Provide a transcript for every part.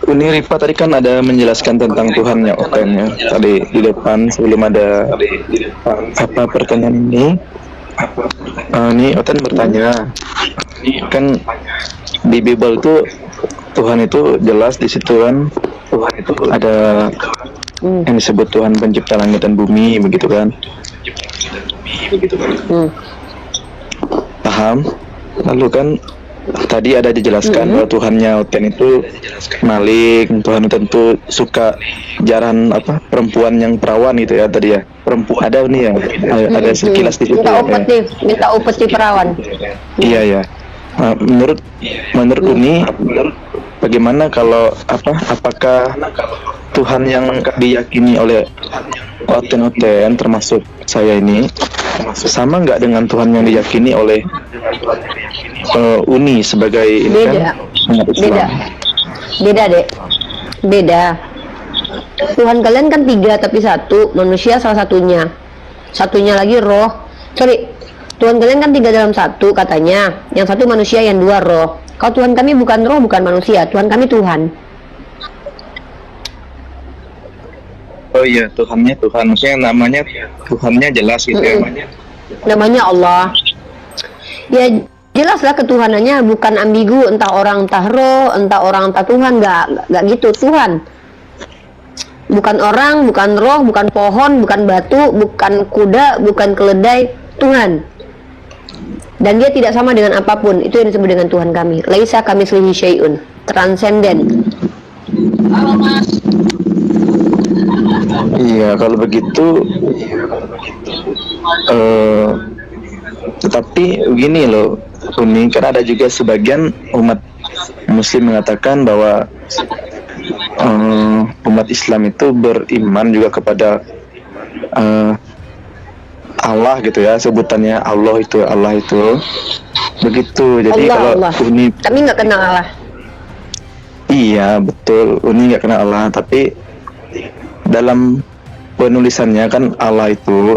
Uni Rifa tadi kan ada menjelaskan tentang Tuhannya Oten ya. Tadi di depan sebelum ada apa pertanyaan ini, ini Oten bertanya, kan di Bible tuh Tuhan itu jelas di situ kan, Tuhan itu ada yang disebut Tuhan pencipta langit dan bumi begitu kan. Paham? Lalu kan tadi ada dijelaskan bahwa Tuhannya Oten itu maling, Tuhan Oten itu suka jarang apa perempuan yang perawan gitu ya tadi ya. Perempuan ada nih ya, ada sekilas di situ. Minta upeti perawan. Iya ya. Nah, menurut Uni bagaimana kalau apakah Tuhan yang diyakini oleh Oten termasuk saya ini sama nggak dengan Tuhan yang diyakini oleh Uni sebagai beda. Beda dek, beda. Tuhan kalian kan 3 tapi 1 manusia salah satunya lagi roh. Tuhan kalian kan 3 dalam 1 katanya, yang 1 manusia, yang 2 roh. Kalau Tuhan kami bukan roh, bukan manusia, Tuhan kami Tuhan. Oh iya, Tuhannya Tuhan, maksudnya namanya Tuhannya jelas gitu ya. Namanya Allah. Ya jelaslah ketuhanannya, bukan ambigu, entah orang entah roh, entah orang entah Tuhan, nggak gitu. Tuhan bukan orang, bukan roh, bukan pohon, bukan batu, bukan kuda, bukan keledai, Tuhan. Dan dia tidak sama dengan apapun. Itu yang disebut dengan Tuhan kami. Laisa kamitslihi syai'un, transenden. Iya, kalau begitu tetapi begini loh Uni, kan ada juga sebagian umat muslim mengatakan bahwa umat Islam itu beriman juga kepada Allah gitu ya, sebutannya Allah itu begitu. Jadi kalau Uni tapi nggak kenal Allah. Iya betul, Uni nggak kenal Allah, tapi dalam penulisannya kan Allah itu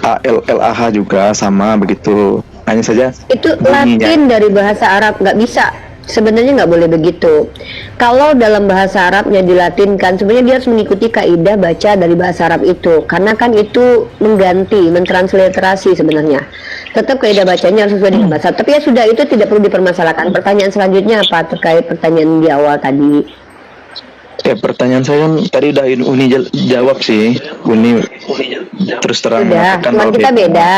ALLAH juga sama begitu. Hanya saja itu Latin dari bahasa Arab, nggak bisa. Sebenarnya nggak boleh begitu. Kalau dalam bahasa Arabnya dilatinkan, sebenarnya dia harus mengikuti kaidah baca dari bahasa Arab itu, karena kan itu mengganti, mentransliterasi sebenarnya. Tetap kaidah bacanya harus sesuai dengan bahasa. Tapi ya sudah, itu tidak perlu dipermasalahkan. Pertanyaan selanjutnya apa terkait pertanyaan di awal tadi? Ya, pertanyaan saya kan tadi udah Uni jawab sih. Uni terus terang mengatakan Tuhan kita beda.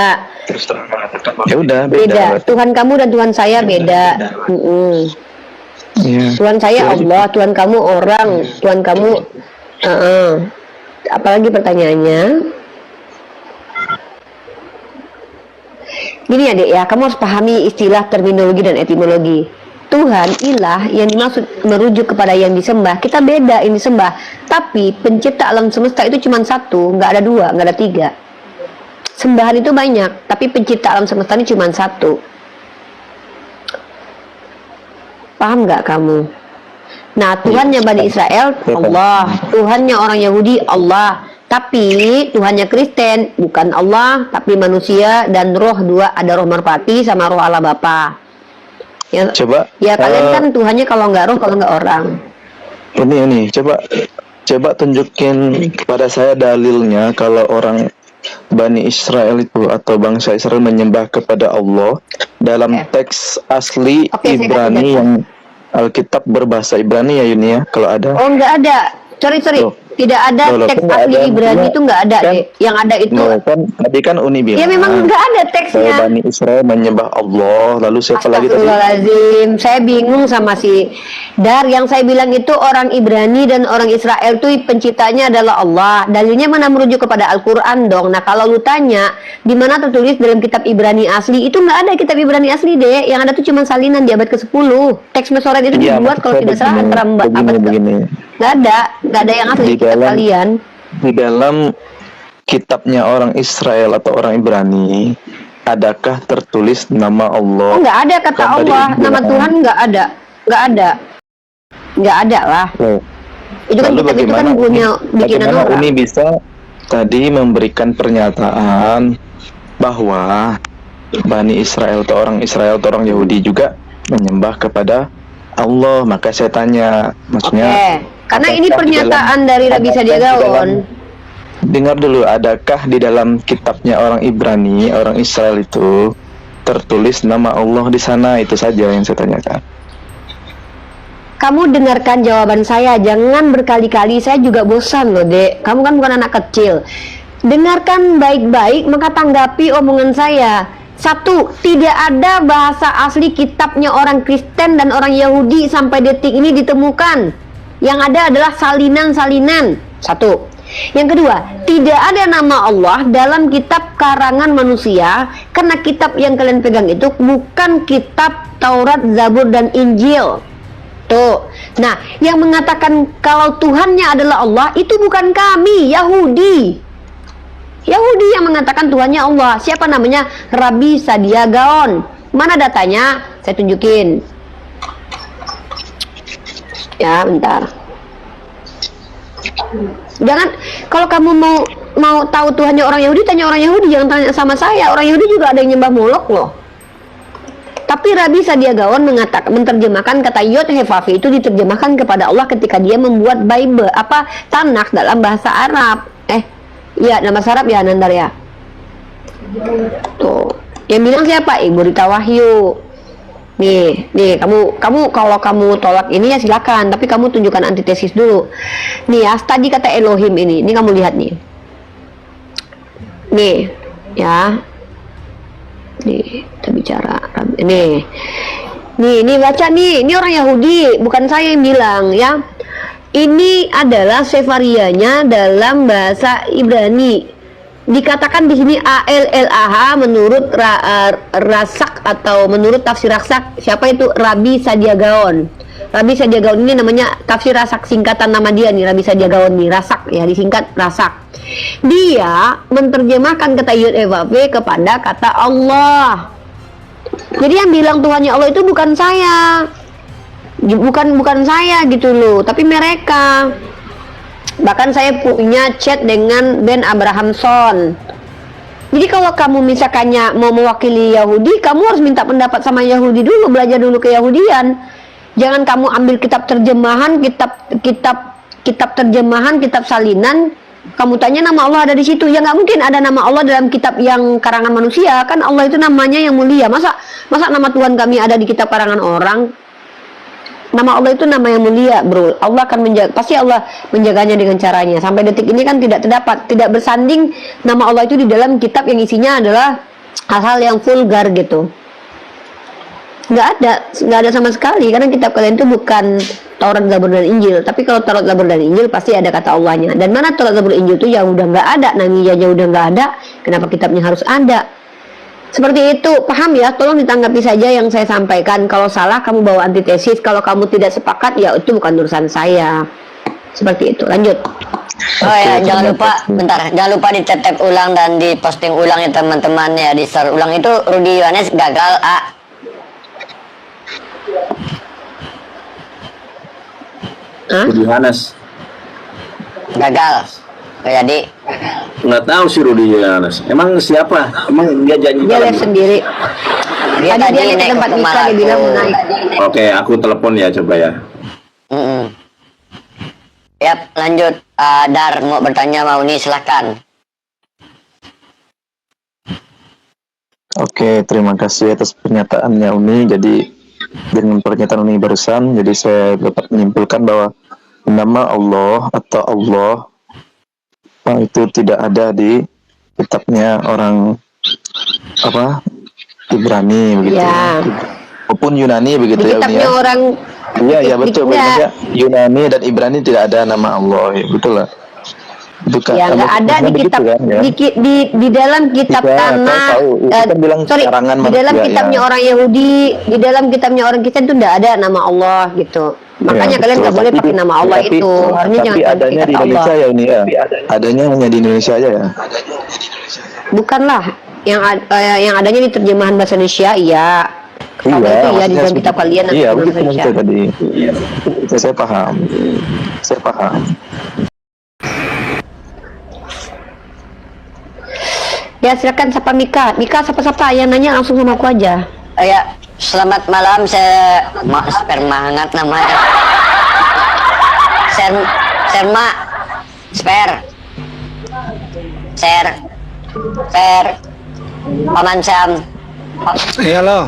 Terus terang mengatakan ya udah beda. Tuhan kamu dan Tuhan saya beda. Ya. Tuhan saya Allah, Tuhan kamu orang, Tuhan kamu apalagi pertanyaannya? Gini adik ya, kamu harus pahami istilah, terminologi dan etimologi. Tuhan, ilah yang dimaksud merujuk kepada yang disembah. Kita beda yang disembah, tapi pencipta alam semesta itu cuma 1, nggak ada 2, nggak ada 3. Sembahan itu banyak, tapi pencipta alam semesta ini cuma 1. Paham nggak kamu? Nah, Tuhannya Bani Israel Allah, Tuhannya orang Yahudi Allah, tapi Tuhannya Kristen bukan Allah, tapi manusia dan roh 2, ada roh merpati sama roh Allah Bapa. Ya, kalian kan Tuhannya kalau nggak roh, kalau nggak orang. Ini coba tunjukin kepada saya dalilnya kalau orang Bani Israel itu atau bangsa Israel menyembah kepada Allah dalam teks asli Ibrani yang Alkitab berbahasa Ibrani ya Yuni ya, kalau ada. Oh, nggak ada. Sorry. Tidak ada teks asli Ibrani itu nggak ada deh. Yang ada itu kan tadi kan Uni bilang. Ya memang nggak ada teksnya. Bani Israel menyembah Allah, lalu siapa lagi tadi? Astagfirullahaladzim, saya bingung sama si Dar. Yang saya bilang itu orang Ibrani dan orang Israel itu penciptanya adalah Allah. Dalilnya mana merujuk kepada Al-Quran dong. Nah kalau lu tanya di mana tertulis dalam kitab Ibrani asli, itu nggak ada kitab Ibrani asli deh. Yang ada tuh cuma salinan di abad ke-10. Teks Masoret itu dibuat kalau tidak salah antara abad nggak ada yang asli kitab kalian. Di dalam kitabnya orang Israel atau orang Ibrani, adakah tertulis nama Allah? Oh, nggak ada kata Allah, nama Tuhan nggak ada lah. Itu kan kitab itu kan punya bikinan orang. Uni bisa tadi memberikan pernyataan bahwa Bani Israel atau orang Yahudi juga menyembah kepada Allah. Maka saya tanya, maksudnya Oke. Karena ini adakah di pernyataan dalam- dari Rabi adakah di Sadiagaon. dalam- dengar dulu, adakah di dalam kitabnya orang Ibrani, orang Israel itu tertulis nama Allah di sana? Itu saja yang saya tanyakan. Kamu dengarkan jawaban saya, jangan berkali-kali, saya juga bosan loh dek. Kamu kan bukan anak kecil. Dengarkan baik-baik, maka tanggapi omongan saya. Satu, tidak ada bahasa asli kitabnya orang Kristen dan orang Yahudi sampai detik ini ditemukan. Yang ada adalah salinan-salinan. Satu. Yang kedua, tidak ada nama Allah dalam kitab karangan manusia, karena kitab yang kalian pegang itu bukan kitab Taurat, Zabur, dan Injil. Tuh. Nah, yang mengatakan kalau Tuhannya adalah Allah itu bukan kami, Yahudi. Yahudi yang mengatakan Tuhannya Allah. Siapa namanya? Rabi Sadiagaon. Mana datanya? Saya tunjukin. Ya, bentar. Jangan, kalau kamu mau tahu Tuhannya orang Yahudi, tanya orang Yahudi, jangan tanya sama saya. Orang Yahudi juga ada yang nyembah Molok loh. Tapi Rabi Sadiagaon mengatakan, menerjemahkan kata Yod Hevavi itu diterjemahkan kepada Allah ketika dia membuat Bible, Tanakh dalam bahasa Arab. Iya, dalam bahasa Arab ya, Nandar ya. Tuh, yang bilang siapa? Ibu Rita Wahyu. Nih, kamu kalau kamu tolak ini ya silakan, tapi kamu tunjukkan antitesis dulu. Nih ya, tadi kata Elohim ini kamu lihat nih. Nih, ya. Nih, kita bicara. Nih, baca nih. Ini orang Yahudi, bukan saya yang bilang ya. Ini adalah Sefarianya dalam bahasa Ibrani. Dikatakan di sini ALLAH menurut Rasak atau menurut tafsir Rasak. Siapa itu? Rabi Sadiagaon. Rabi Sadiagaon ini namanya tafsir Rasak, singkatan nama dia nih, Rabi Sadiagaon nih, Rasak ya, disingkat Rasak. Dia menerjemahkan kata Yud Evav kepada kata Allah. Jadi yang bilang Tuhannya Allah itu bukan saya. Bukan saya gitu loh, tapi mereka. Bahkan saya punya chat dengan Ben Abrahamson. Jadi kalau kamu misalkannya mau mewakili Yahudi, kamu harus minta pendapat sama Yahudi dulu, belajar dulu keyahudian. Jangan kamu ambil kitab terjemahan, kitab terjemahan, kitab salinan, kamu tanya nama Allah ada di situ. Ya nggak mungkin ada nama Allah dalam kitab yang karangan manusia, kan Allah itu namanya yang mulia. Masa nama Tuhan kami ada di kitab karangan orang? Nama Allah itu nama yang mulia, bro. Allah akan pasti Allah menjaganya dengan caranya. Sampai detik ini kan tidak bersanding nama Allah itu di dalam kitab yang isinya adalah hal-hal yang vulgar gitu. Nggak ada sama sekali, karena kitab kalian itu bukan Taurat, Zabur, dan Injil. Tapi kalau Taurat, Zabur, dan Injil pasti ada kata Allahnya. Dan mana Taurat, Zabur, Injil itu yang udah nggak ada, namanya udah nggak ada, kenapa kitabnya harus ada? Seperti itu, paham ya? Tolong ditanggapi saja yang saya sampaikan. Kalau salah kamu bawa antitesis, kalau kamu tidak sepakat ya itu bukan urusan saya. Seperti itu, lanjut. Oh ya, jangan lupa ditetep ulang dan diposting ulang ya teman-teman ya, di share ulang. Itu Rudi Yohanes gagal Rudi Yohanes gagal. Jadi nggak tahu si Rudi Yohanes. Emang siapa? Emang dia janji Dia lihat sendiri. dia Tadi tadi dia naik ke tempat ke Mika, dia bilang mau naik. Oke, aku telepon ya, coba ya. Yap, lanjut. Dar mau bertanya, mau nih, silahkan. Oke, terima kasih atas pernyataannya Uni. Jadi dengan pernyataan Uni barusan, jadi saya dapat menyimpulkan bahwa nama Allah atau Allah itu tidak ada di kitabnya orang Ibrani begitu, Ya. maupun Yunani begitu Di ya Uni kitabnya ya. orang Iya betul. Enggak. Maksudnya Yunani dan Ibrani tidak ada nama Allah, ya, betul lah. Bukan, ya nggak ada di kitab kan, ya? di dalam kitab Iya, tanah tahu. Itu kan bilang karangan di dalam manusia, kitabnya ya. orang Yahudi, di dalam kitabnya orang Kristen itu tidak ada nama Allah gitu. Makanya Ya, kalian nggak betul. boleh pakai nama Allah itu. Harusnya jangan tapi pakai adanya kata di Allah. Indonesia ya Uni ya. Adanya hanya di Indonesia aja ya. Bukanlah yang adanya di terjemahan bahasa Indonesia, iya. Kalau itu ya di maksudnya dalam kitab kalian atau iya, bahasa begitu Indonesia. maksudnya tadi. Itu saya paham. Ya silakan sapa Mika. Mika sapa-sapa yang nanya langsung sama aku aja. Ya, Selamat malam, sperma hangat namanya. Serma, Paman Sam. Iya lo,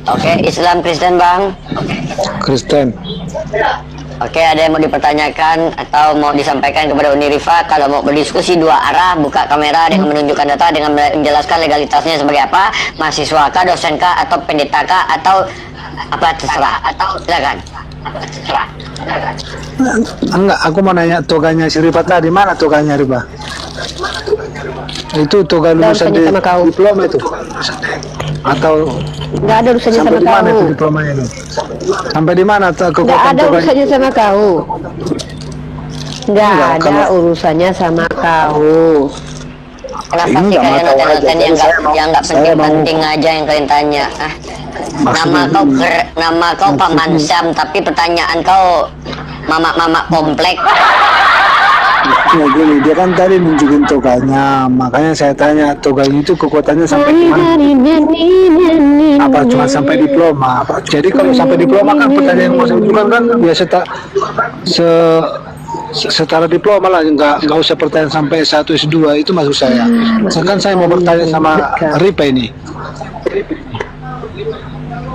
Oke, Islam Kristen bang. Kristen. Oke, ada yang mau dipertanyakan atau mau disampaikan kepada Unirifa? Kalau mau berdiskusi dua arah, buka kamera dengan menunjukkan data dengan menjelaskan legalitasnya sebagai apa, mahasiswa kah, dosen kah, atau pendeta kah, atau apa terserah, atau silakan. Enggak, aku mau nanya toganya si Rifa tadi, mana toganya Rifa? Itu toga lulusan urusannya sama kau. diploma itu? Atau Nggak ada urusannya sampai sama di mana kau. itu diplomanya itu? Sampai di mana Nggak kekuatan ada toganya? urusannya sama kau. Nggak Enggak, ada kalau- urusannya sama kau. Kenapa Ini sih nggak kalian mau tahu aja, noten-noten jadi saya mau- yang nggak saya mau- penting-penting aja yang kalian tanya? Nama kau Paman Sam, tapi pertanyaan kau mama komplek. Ya gini, dia kan tadi nunjukin toganya, makanya saya tanya toganya itu kekuatannya sampai di mana? Apa cuma sampai diploma? Jadi kalau sampai diploma kan pertanyaan yang mau saya ajukan kan biasa tak setara diploma lah, nggak usah pertanyaan sampai S1 S2 itu maksud saya. Misalkan saya mau bertanya sama Ripa ini,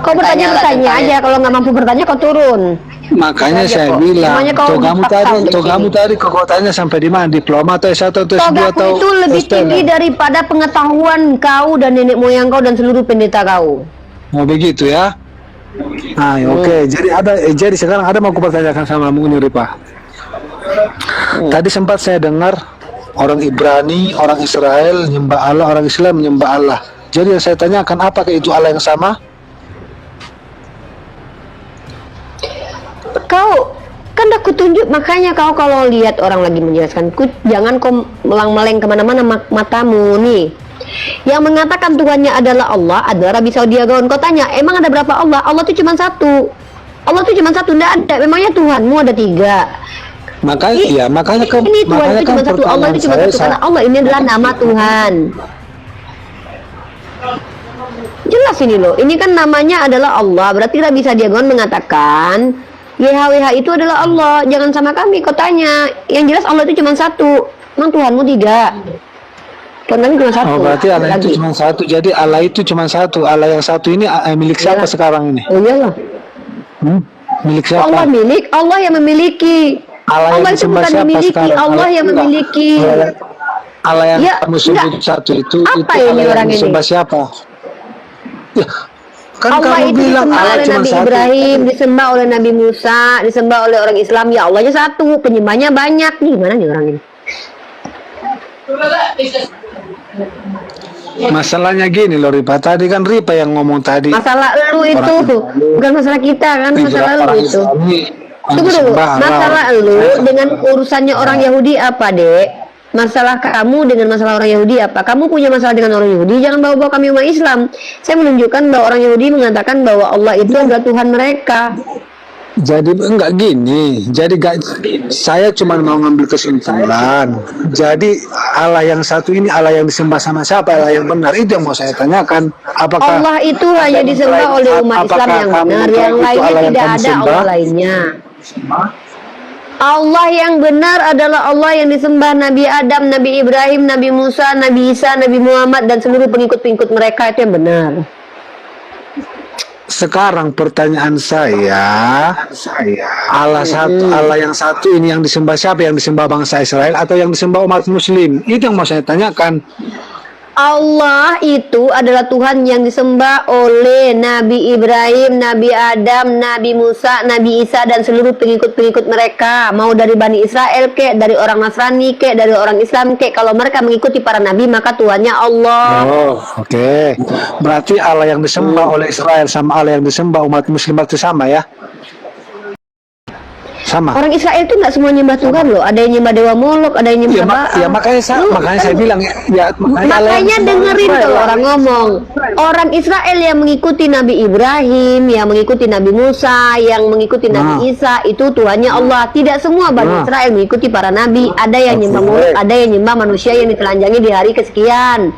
Kau bertanya aja, kalau nggak mampu bertanya kau turun. makanya Itu aja saya kok. bilang Semuanya kau togamu dipaksa tadi kekuatannya sampai di mana? Diploma atau S1 atau S2 Togaku atau itu lebih STM? tinggi daripada pengetahuan kau dan nenek moyang kau dan seluruh pendeta kau. Mau begitu ya? Nah, oke. Jadi sekarang ada mau aku pertanyakan sama Mu Ripa. Tadi sempat saya dengar orang Ibrani, orang Israel menyembah Allah, orang Islam menyembah Allah. Jadi yang saya tanyakan, apakah itu Allah yang sama? Kau kan dah kutunjuk, makanya kau kalau lihat orang lagi menjelaskan, jangan kau melang-meleng kemana-mana matamu nih. Yang mengatakan Tuhannya adalah Allah adalah Rabi Saudi Agawan. Kau tanya, emang ada berapa Allah? Allah itu cuma satu. Allah itu cuma satu, tidak ada. Memangnya Tuhanmu ada tiga. Makanya kan Ini Tuhan makanya itu cuma satu, Allah itu cuma satu, karena Allah ini adalah nama Tuhan. Jelas ini loh, ini kan namanya adalah Allah. Berarti Rabi Saudi Agawan mengatakan YHWH itu adalah Allah. Jangan sama kami, kau tanya. Yang jelas Allah itu cuma satu. Emang Tuhanmu tiga? Tuhan kami cuma satu. Oh, berarti Allah itu Lagi. cuma satu. Jadi Allah itu cuma satu. Allah yang satu ini milik siapa Iyalah. sekarang ini? Oh iyalah. Milik siapa? Allah milik, Allah yang memiliki. Allah yang Allah itu disembah bukan siapa memiliki, sekarang? Allah yang Enggak. memiliki. Allah yang Ya, kamu sebut enggak. satu itu Apa itu ini Allah orang yang ini? disembah siapa? Ya, kan Allah kamu itu bilang disembah Allah oleh cuma Nabi satu. Ibrahim, disembah oleh Nabi Musa, disembah oleh orang Islam. Ya Allahnya satu, penyembahnya banyak. Nih gimana nih orang ini? Masalahnya gini loh Ripa, tadi kan Ripa yang ngomong tadi. Masalah lu itu, bukan masalah kita kan, masalah lu itu. Tunggu dulu, masalah lu dengan urusannya orang Yahudi apa, Dek? Masalah kamu dengan masalah orang Yahudi apa? Kamu punya masalah dengan orang Yahudi, jangan bawa-bawa kami umat Islam. Saya menunjukkan bahwa orang Yahudi mengatakan bahwa Allah itu adalah Tuhan mereka. Jadi enggak gini, saya cuma mau ngambil kesimpulan. Jadi Allah yang satu ini Allah yang disembah sama siapa? Allah yang benar, itu yang mau saya tanyakan. Apakah Allah itu hanya disembah oleh umat Islam yang benar, yang lainnya tidak ada Allah lainnya. Allah yang benar adalah Allah yang disembah Nabi Adam, Nabi Ibrahim, Nabi Musa, Nabi Isa, Nabi Muhammad dan seluruh pengikut-pengikut mereka, itu yang benar. Sekarang pertanyaan saya, Allah satu, Allah yang satu ini yang disembah siapa? Yang disembah bangsa Israel atau yang disembah umat Muslim? Itu yang mau saya tanyakan. Allah itu adalah Tuhan yang disembah oleh Nabi Ibrahim, Nabi Adam, Nabi Musa, Nabi Isa dan seluruh pengikut-pengikut mereka. Mau dari Bani Israel kek, dari orang Nasrani kek, dari orang Islam kek, kalau mereka mengikuti para nabi maka Tuhannya Allah. Oh, oke. Berarti Allah yang disembah oleh Israel sama Allah yang disembah umat Muslim itu sama ya? Sama. Orang Israel itu nggak semua nyembah Tuhan loh. Ada yang nyembah Dewa Molok, ada yang nyembah Baal. Makanya saya bilang ya Makanya dengerin kalau orang ngomong. Orang Israel yang mengikuti Nabi Ibrahim, yang mengikuti Nabi Musa, yang mengikuti Nabi Isa, itu Tuhannya Allah. Tidak semua Bani Israel mengikuti para nabi. Ada yang nyembah Molok, ada yang nyembah manusia yang ditelanjangi di hari kesekian.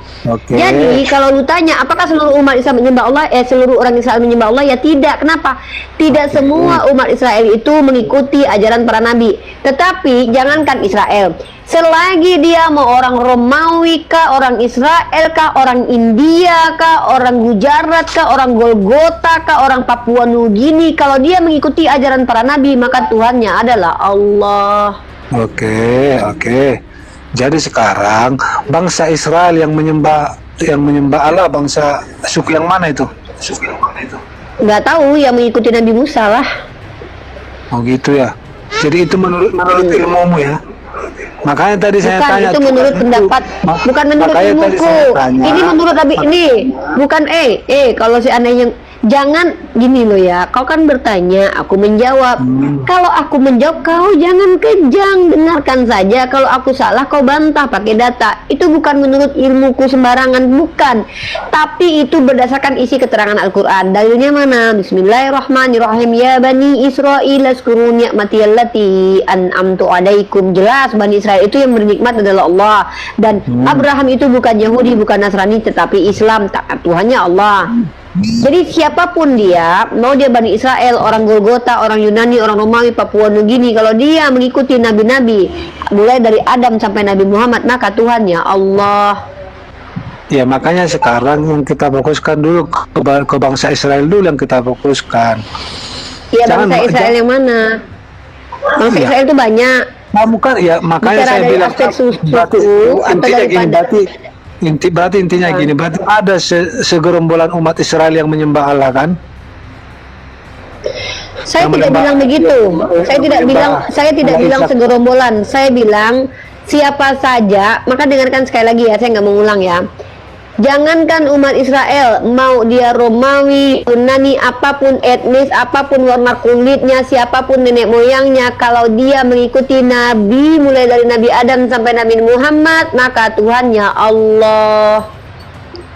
Jadi kalau lu tanya apakah seluruh umat Islam menyembah Allah? Seluruh orang Israel menyembah Allah? Ya tidak. Kenapa? Tidak semua umat Israel itu mengikuti ajaran para nabi. Tetapi jangankan Israel, selagi dia mau orang Romawi kah, orang Israel kah, orang India kah, orang Gujarat kah, orang Golgota kah, orang Papua Nugini, kalau dia mengikuti ajaran para nabi, maka Tuhannya adalah Allah. Oke. Jadi sekarang bangsa Israel yang menyembah Allah, bangsa suku yang mana itu? Nggak tahu, yang mengikuti Nabi Musa lah. Oh gitu ya. Jadi itu menurut ilmumu ya. Makanya tadi saya tanya. Bukan, itu menurut pendapat, bukan menurut ilmuku. Ini menurut Nabi ini, bukan kalau seandainya jangan gini loh ya. Kau kan bertanya, aku menjawab. Kalau aku menjawab, kau jangan kejang, dengarkan saja. Kalau aku salah, kau bantah pakai data. Itu bukan menurut ilmuku sembarangan, bukan. Tapi itu berdasarkan isi keterangan Al-Quran. Dalilnya mana? Bismillahirrahmanirrahim. Ya Bani Israel azkuru ni'mati allati an'amtu alaikum. Jelas Bani Israel itu yang bernikmat adalah Allah. Dan Abraham itu bukan Yahudi, bukan Nasrani, tetapi Islam. Tuhannya Allah. Jadi siapapun dia, mau dia Bani Israel, orang Golgota, orang Yunani, orang Romawi, Papua Nugini, kalau dia mengikuti nabi-nabi mulai dari Adam sampai Nabi Muhammad, maka Tuhannya Allah. Ya makanya sekarang yang kita fokuskan dulu ke bangsa Israel dulu, yang kita fokuskan. Ya bangsa Israel yang mana? Bangsa Israel itu banyak. Kamu kan ya makanya saya bilang berarti intinya gini, berarti ada segerombolan umat Israel yang menyembah Allah kan? Saya tidak bilang begitu. Saya tidak bilang segerombolan. Saya bilang siapa saja. Maka dengarkan sekali lagi ya, saya nggak mengulang ya. Jangankan umat Israel, mau dia Romawi, Yunani, apapun etnis, apapun warna kulitnya, siapapun nenek moyangnya, kalau dia mengikuti Nabi mulai dari Nabi Adam sampai Nabi Muhammad, maka Tuhannya Allah.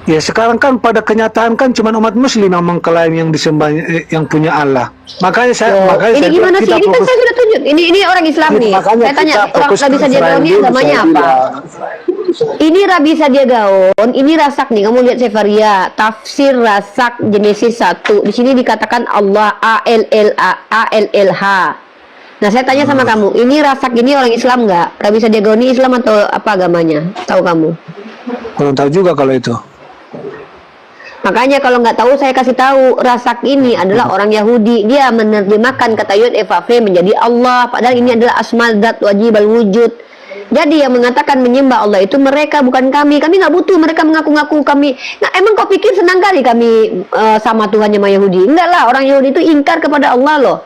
Ya sekarang kan pada kenyataan kan cuma umat Muslim yang mengklaim yang disembah, yang punya Allah. Makanya ini gimana sih? Ini kan saya sudah tunjuk. Ini orang Islam nih. Saya tanya orang Rabi Sadia Gaon ini agamanya apa? Ini Rabi Sadia Gaon, ini Rasak nih. Kamu lihat Sefaria, tafsir Rasak Genesis 1. Di sini dikatakan Allah ALLH. Nah saya tanya sama kamu, ini Rasak ini orang Islam nggak? Rabi Sadia Gaon ini Islam atau apa agamanya? Tahu kamu? Kurang tahu juga kalau itu. Makanya kalau nggak tahu saya kasih tahu, Rasak ini adalah orang Yahudi. Dia menerjemahkan kata Yod Evafe menjadi Allah. Padahal ini adalah asmal dat wajib al wujud. Jadi yang mengatakan menyembah Allah itu mereka, bukan kami. Kami nggak butuh mereka mengaku-ngaku kami. Nah emang kau pikir senang kali kami sama Tuhannya sama Yahudi? Enggak lah, orang Yahudi itu ingkar kepada Allah loh.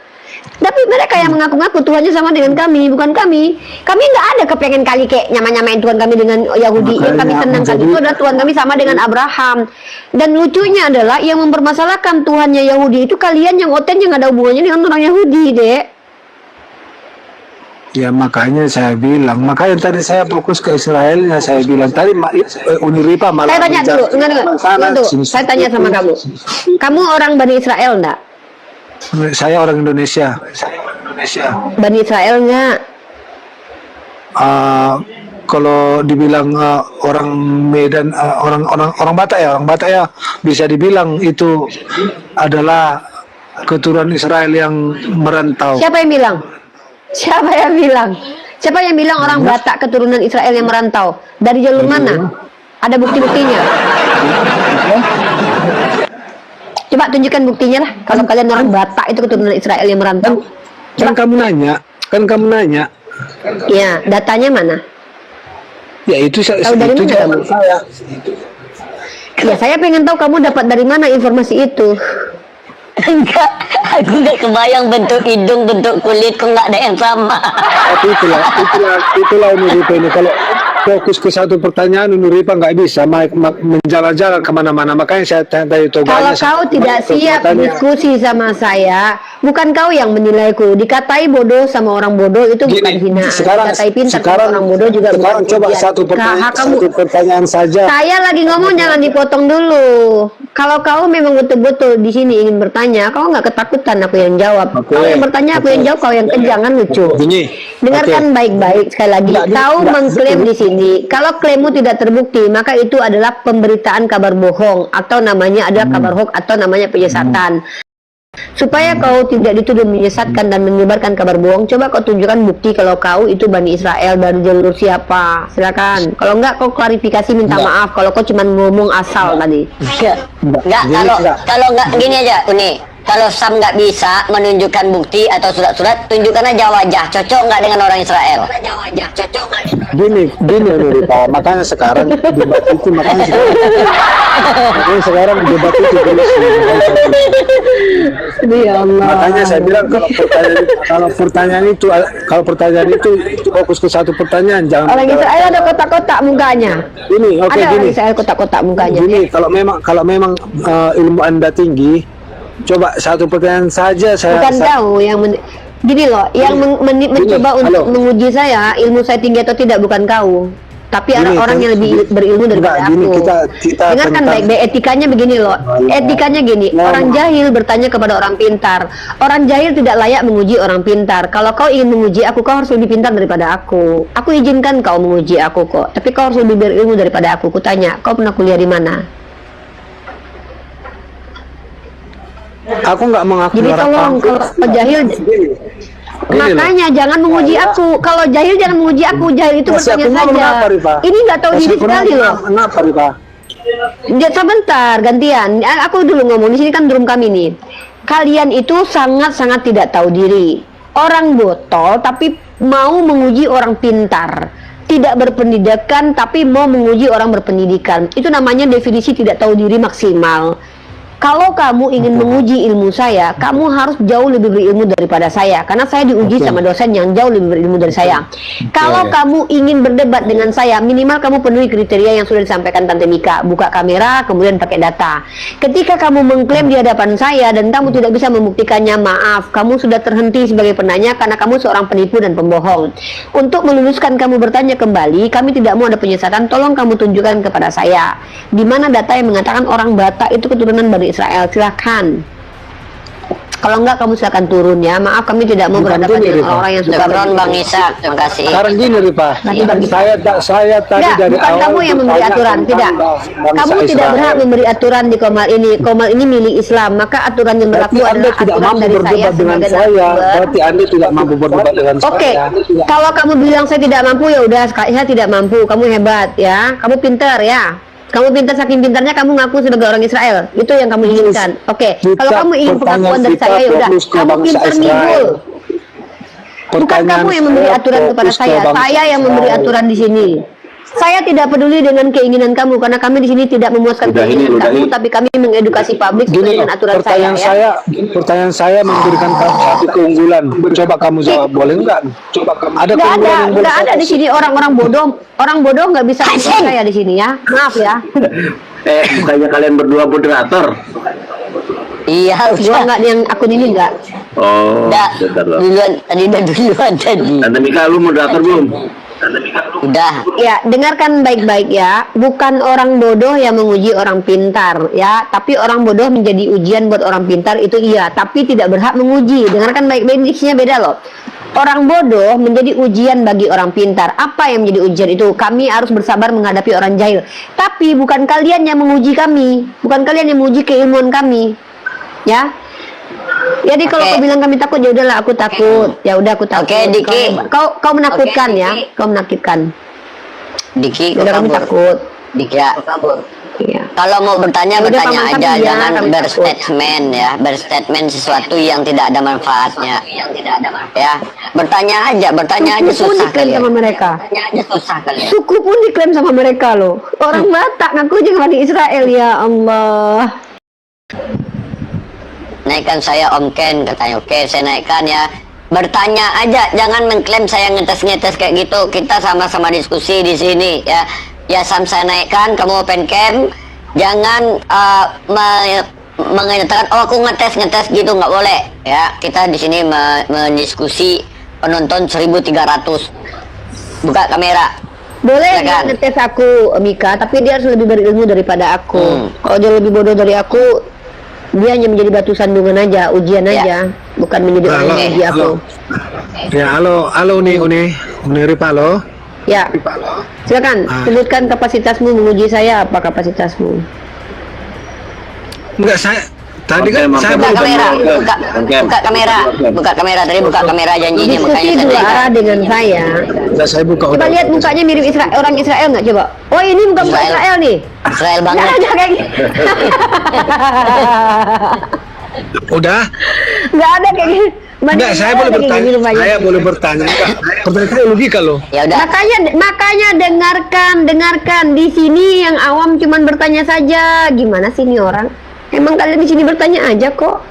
Tapi mereka yang mengaku-ngaku Tuhannya sama dengan kami, bukan kami. Kami nggak ada kepengen kali kayak nyamain Tuhan kami dengan Yahudi. Yang kami senang kali itu adalah Tuhan kami sama dengan Abraham. Dan lucunya adalah yang mempermasalahkan Tuhannya Yahudi itu kalian yang oten yang ada hubungannya dengan orang Yahudi, Dek. Ya makanya saya bilang, makanya tadi saya fokus ke Israel. Ya saya bilang tadi Uniripa malah. Saya tanya dulu, saya tanya sama kamu. Kamu orang Bani Israel enggak? Saya orang Indonesia. Bani Israel enggak? Kalau dibilang orang Medan, orang Batak ya bisa dibilang itu adalah keturunan Israel yang merantau. Siapa yang bilang? Siapa yang bilang orang Batak keturunan Israel yang merantau? Dari jalur mana? Ada bukti-buktinya? Coba tunjukkan buktinya lah. Kalau kalian orang Batak itu keturunan Israel yang merantau. Kan kamu nanya. Iya, datanya mana? Ya itu tahu dari mana kamu? Ya saya pengen tahu kamu dapat dari mana informasi itu. Enggak, aku nggak kebayang bentuk hidung, bentuk kulit, kok nggak ada yang sama. Tapi itulah ini kalau fokus ke satu pertanyaan, Nuripa nggak bisa menjalan-jalan kemana-mana. Makanya saya tanya itu. Kalau kau tidak siap diskusi sama saya, bukan kau yang menilaiku. Dikatai bodoh sama orang bodoh itu bukan hinaan. Dikatai pintar sama orang bodoh juga sekarang bukan coba ujian. satu pertanyaan saja. Saya lagi ngomong, jangan dipotong dulu. Kalau kau memang betul-betul di sini ingin bertanya, kau nggak ketakutan aku yang jawab. Kau yang bertanya aku yang jawab, kau yang jangan lucu. Dengarkan baik-baik sekali lagi. Kau mengklaim di sini, kalau klaimmu tidak terbukti, maka itu adalah pemberitaan kabar bohong atau namanya adalah kabar hoax atau namanya penyesatan. Supaya kau tidak dituduh menyesatkan dan menyebarkan kabar bohong, coba kau tunjukkan bukti kalau kau itu Bani Israel dari jalur siapa. Silakan. Kalau enggak, kau klarifikasi, minta maaf kalau kau cuma ngomong asal tadi. Enggak, kalau enggak gini aja, Uni. Kalau Sam nggak bisa menunjukkan bukti atau surat-surat, tunjukkan aja wajah. Cocok nggak dengan orang Israel? Gini Nuripa, makanya sekarang debat itu makanya sekarang debat itu terus. Ya Allah. Makanya saya bilang kalau pertanyaan itu fokus ke satu pertanyaan, jangan. Orang Israel ada kotak-kotak mukanya. Ini oke, ada gini. orang Israel kotak-kotak mukanya. Gini, kalau memang ilmu Anda tinggi, coba satu pertanyaan saja Bukan kau yang gini loh, yang mencoba untuk menguji saya, ilmu saya tinggi atau tidak bukan kau. Tapi orang yang lebih berilmu daripada aku. Dengarkan baik-baik, etikanya begini loh. Etikanya gini, orang jahil bertanya kepada orang pintar. Orang jahil tidak layak menguji orang pintar. Kalau kau ingin menguji aku, kau harus lebih pintar daripada aku. Aku izinkan kau menguji aku kok. Tapi kau harus lebih berilmu daripada aku. Kutanya, kau pernah kuliah di mana? Aku nggak mengaku. Jadi tolong, kalau jahil makanya jangan menguji aku. Kalau jahil jangan menguji aku. Jahil itu bertanya saja. Ini nggak tahu diri sekali loh. Kenapa, Rifa? Sebentar, gantian. Aku dulu ngomong, di sini kan room kami nih. Kalian itu sangat-sangat tidak tahu diri. Orang botol tapi mau menguji orang pintar. Tidak berpendidikan tapi mau menguji orang berpendidikan. Itu namanya definisi tidak tahu diri maksimal. Kalau kamu ingin menguji ilmu saya, kamu harus jauh lebih berilmu daripada saya. Karena saya diuji sama dosen yang jauh lebih berilmu dari saya. Kalau kamu ingin berdebat dengan saya, minimal kamu penuhi kriteria yang sudah disampaikan Tante Mika. Buka kamera, kemudian pakai data. Ketika kamu mengklaim di hadapan saya dan kamu tidak bisa membuktikannya, maaf, kamu sudah terhenti sebagai penanya karena kamu seorang penipu dan pembohong. Untuk meluluskan kamu bertanya kembali, kami tidak mau ada penyesatan, tolong kamu tunjukkan kepada saya. Di mana data yang mengatakan orang Batak itu keturunan Bani Israel, silahkan. Kalau enggak kamu silakan turun ya. Maaf kami tidak mau berhadapan dengan orang yang suka Lebron Bang Ishak, terima kasih. Sekarang gini Rifa, saya tadi tidak, dari bukan awal kamu yang memberi aturan, tidak. Kamu tidak berhak memberi aturan di Komal ini. Komal ini milik Islam, maka aturan yang berlaku adalah aturan dari saya sebagai narasumber. Berarti Anda tidak mampu berdebat dengan saya. Oke, kalau kamu bilang saya tidak mampu, ya udah, saya tidak mampu. Kamu hebat ya, kamu pintar ya. Kamu pintar, saking pintarnya kamu ngaku sebagai orang Israel. Itu yang kamu inginkan. Oke, kalau kamu ingin pengakuan dari saya, ya udah, kamu pintar minggul. Bukan kamu yang memberi aturan kepada saya yang memberi aturan di sini. Saya tidak peduli dengan keinginan kamu karena kami di sini tidak memuaskan keinginan kamu, tapi kami mengedukasi publik sesuai dengan aturan saya. Pertanyaan saya memberikan kamu satu keunggulan. Coba kamu jawab, boleh enggak? Coba kamu. Ada keunggulan yang nggak ada di sini orang-orang bodoh. Orang bodoh nggak bisa menurut saya di sini ya. Maaf ya. Bukannya kalian berdua moderator? Iya, Gua nggak yang akun ini nggak. Oh, udah bentar loh. duluan tadi. Tante Mika, lu moderator belum? Udah. Ya, dengarkan baik-baik ya. Bukan orang bodoh yang menguji orang pintar ya, tapi orang bodoh menjadi ujian buat orang pintar itu iya, tapi tidak berhak menguji. Dengarkan baik-baik, diksinya beda loh. Orang bodoh menjadi ujian bagi orang pintar. Apa yang menjadi ujian itu? Kami harus bersabar menghadapi orang jahil. Tapi bukan kalian yang menguji kami, bukan kalian yang menguji keilmuan kami. Ya. Jadi kalau kau bilang kami takut, ya udahlah aku takut. Ya udah aku takut. Oke, Diki. Kau menakutkan ya. Kau menakutkan. Diki, Udah kami takut. Diki ya. Iya. Kalau mau bertanya, Udah, bertanya Paman, aja, kami jangan takut. berstatement ya, berstatement sesuatu yang tidak ada manfaatnya. Ya, bertanya aja Suku pun susah diklaim kali. sama mereka. Bertanya aja susah kali. Suku pun diklaim sama mereka loh. Orang Batak ngaku juga di Israel, ya Allah. Naikkan saya Om Ken, katanya. Oke, saya naikkan ya. bertanya aja, jangan mengklaim saya ngetes kayak gitu. Kita sama-sama diskusi di sini ya. Ya saya naikkan, kamu open cam, jangan mengatakan oh aku ngetes gitu, nggak boleh ya. Kita di sini mendiskusi penonton 1.300. Buka kamera. Boleh dia Silakan. ngetes aku, Mika, tapi dia harus lebih berilmu daripada aku. Kalau dia lebih bodoh dari aku, dia hanya menjadi batu sandungan aja, ujian Ya. aja, bukan menjadi orang yang uji aku. Ya, halo Uni Ripa, halo. Ya, silakan sebutkan kapasitasmu menguji saya. Apa kapasitasmu? Enggak, saya tadi kan Oke, saya Buka baru kamera, Oke. buka kamera tadi, buka kamera janjinya, Diskusi makanya dua tadi. arah dengan saya. saya buka Coba udah. lihat mukanya mirip orang Israel nggak coba? Oh ini bukan muka Israel. Israel nih. Israel banget. Jangan kayak gitu. Udah? Nggak ada kayak gitu. Enggak, saya boleh bertanya. Saya boleh bertanya. Enggak, pertanyaan saya logika loh. Ya udah. Makanya dengarkan di sini yang awam cuman bertanya saja. Gimana sih ini orang? Emang kalian di sini bertanya aja kok.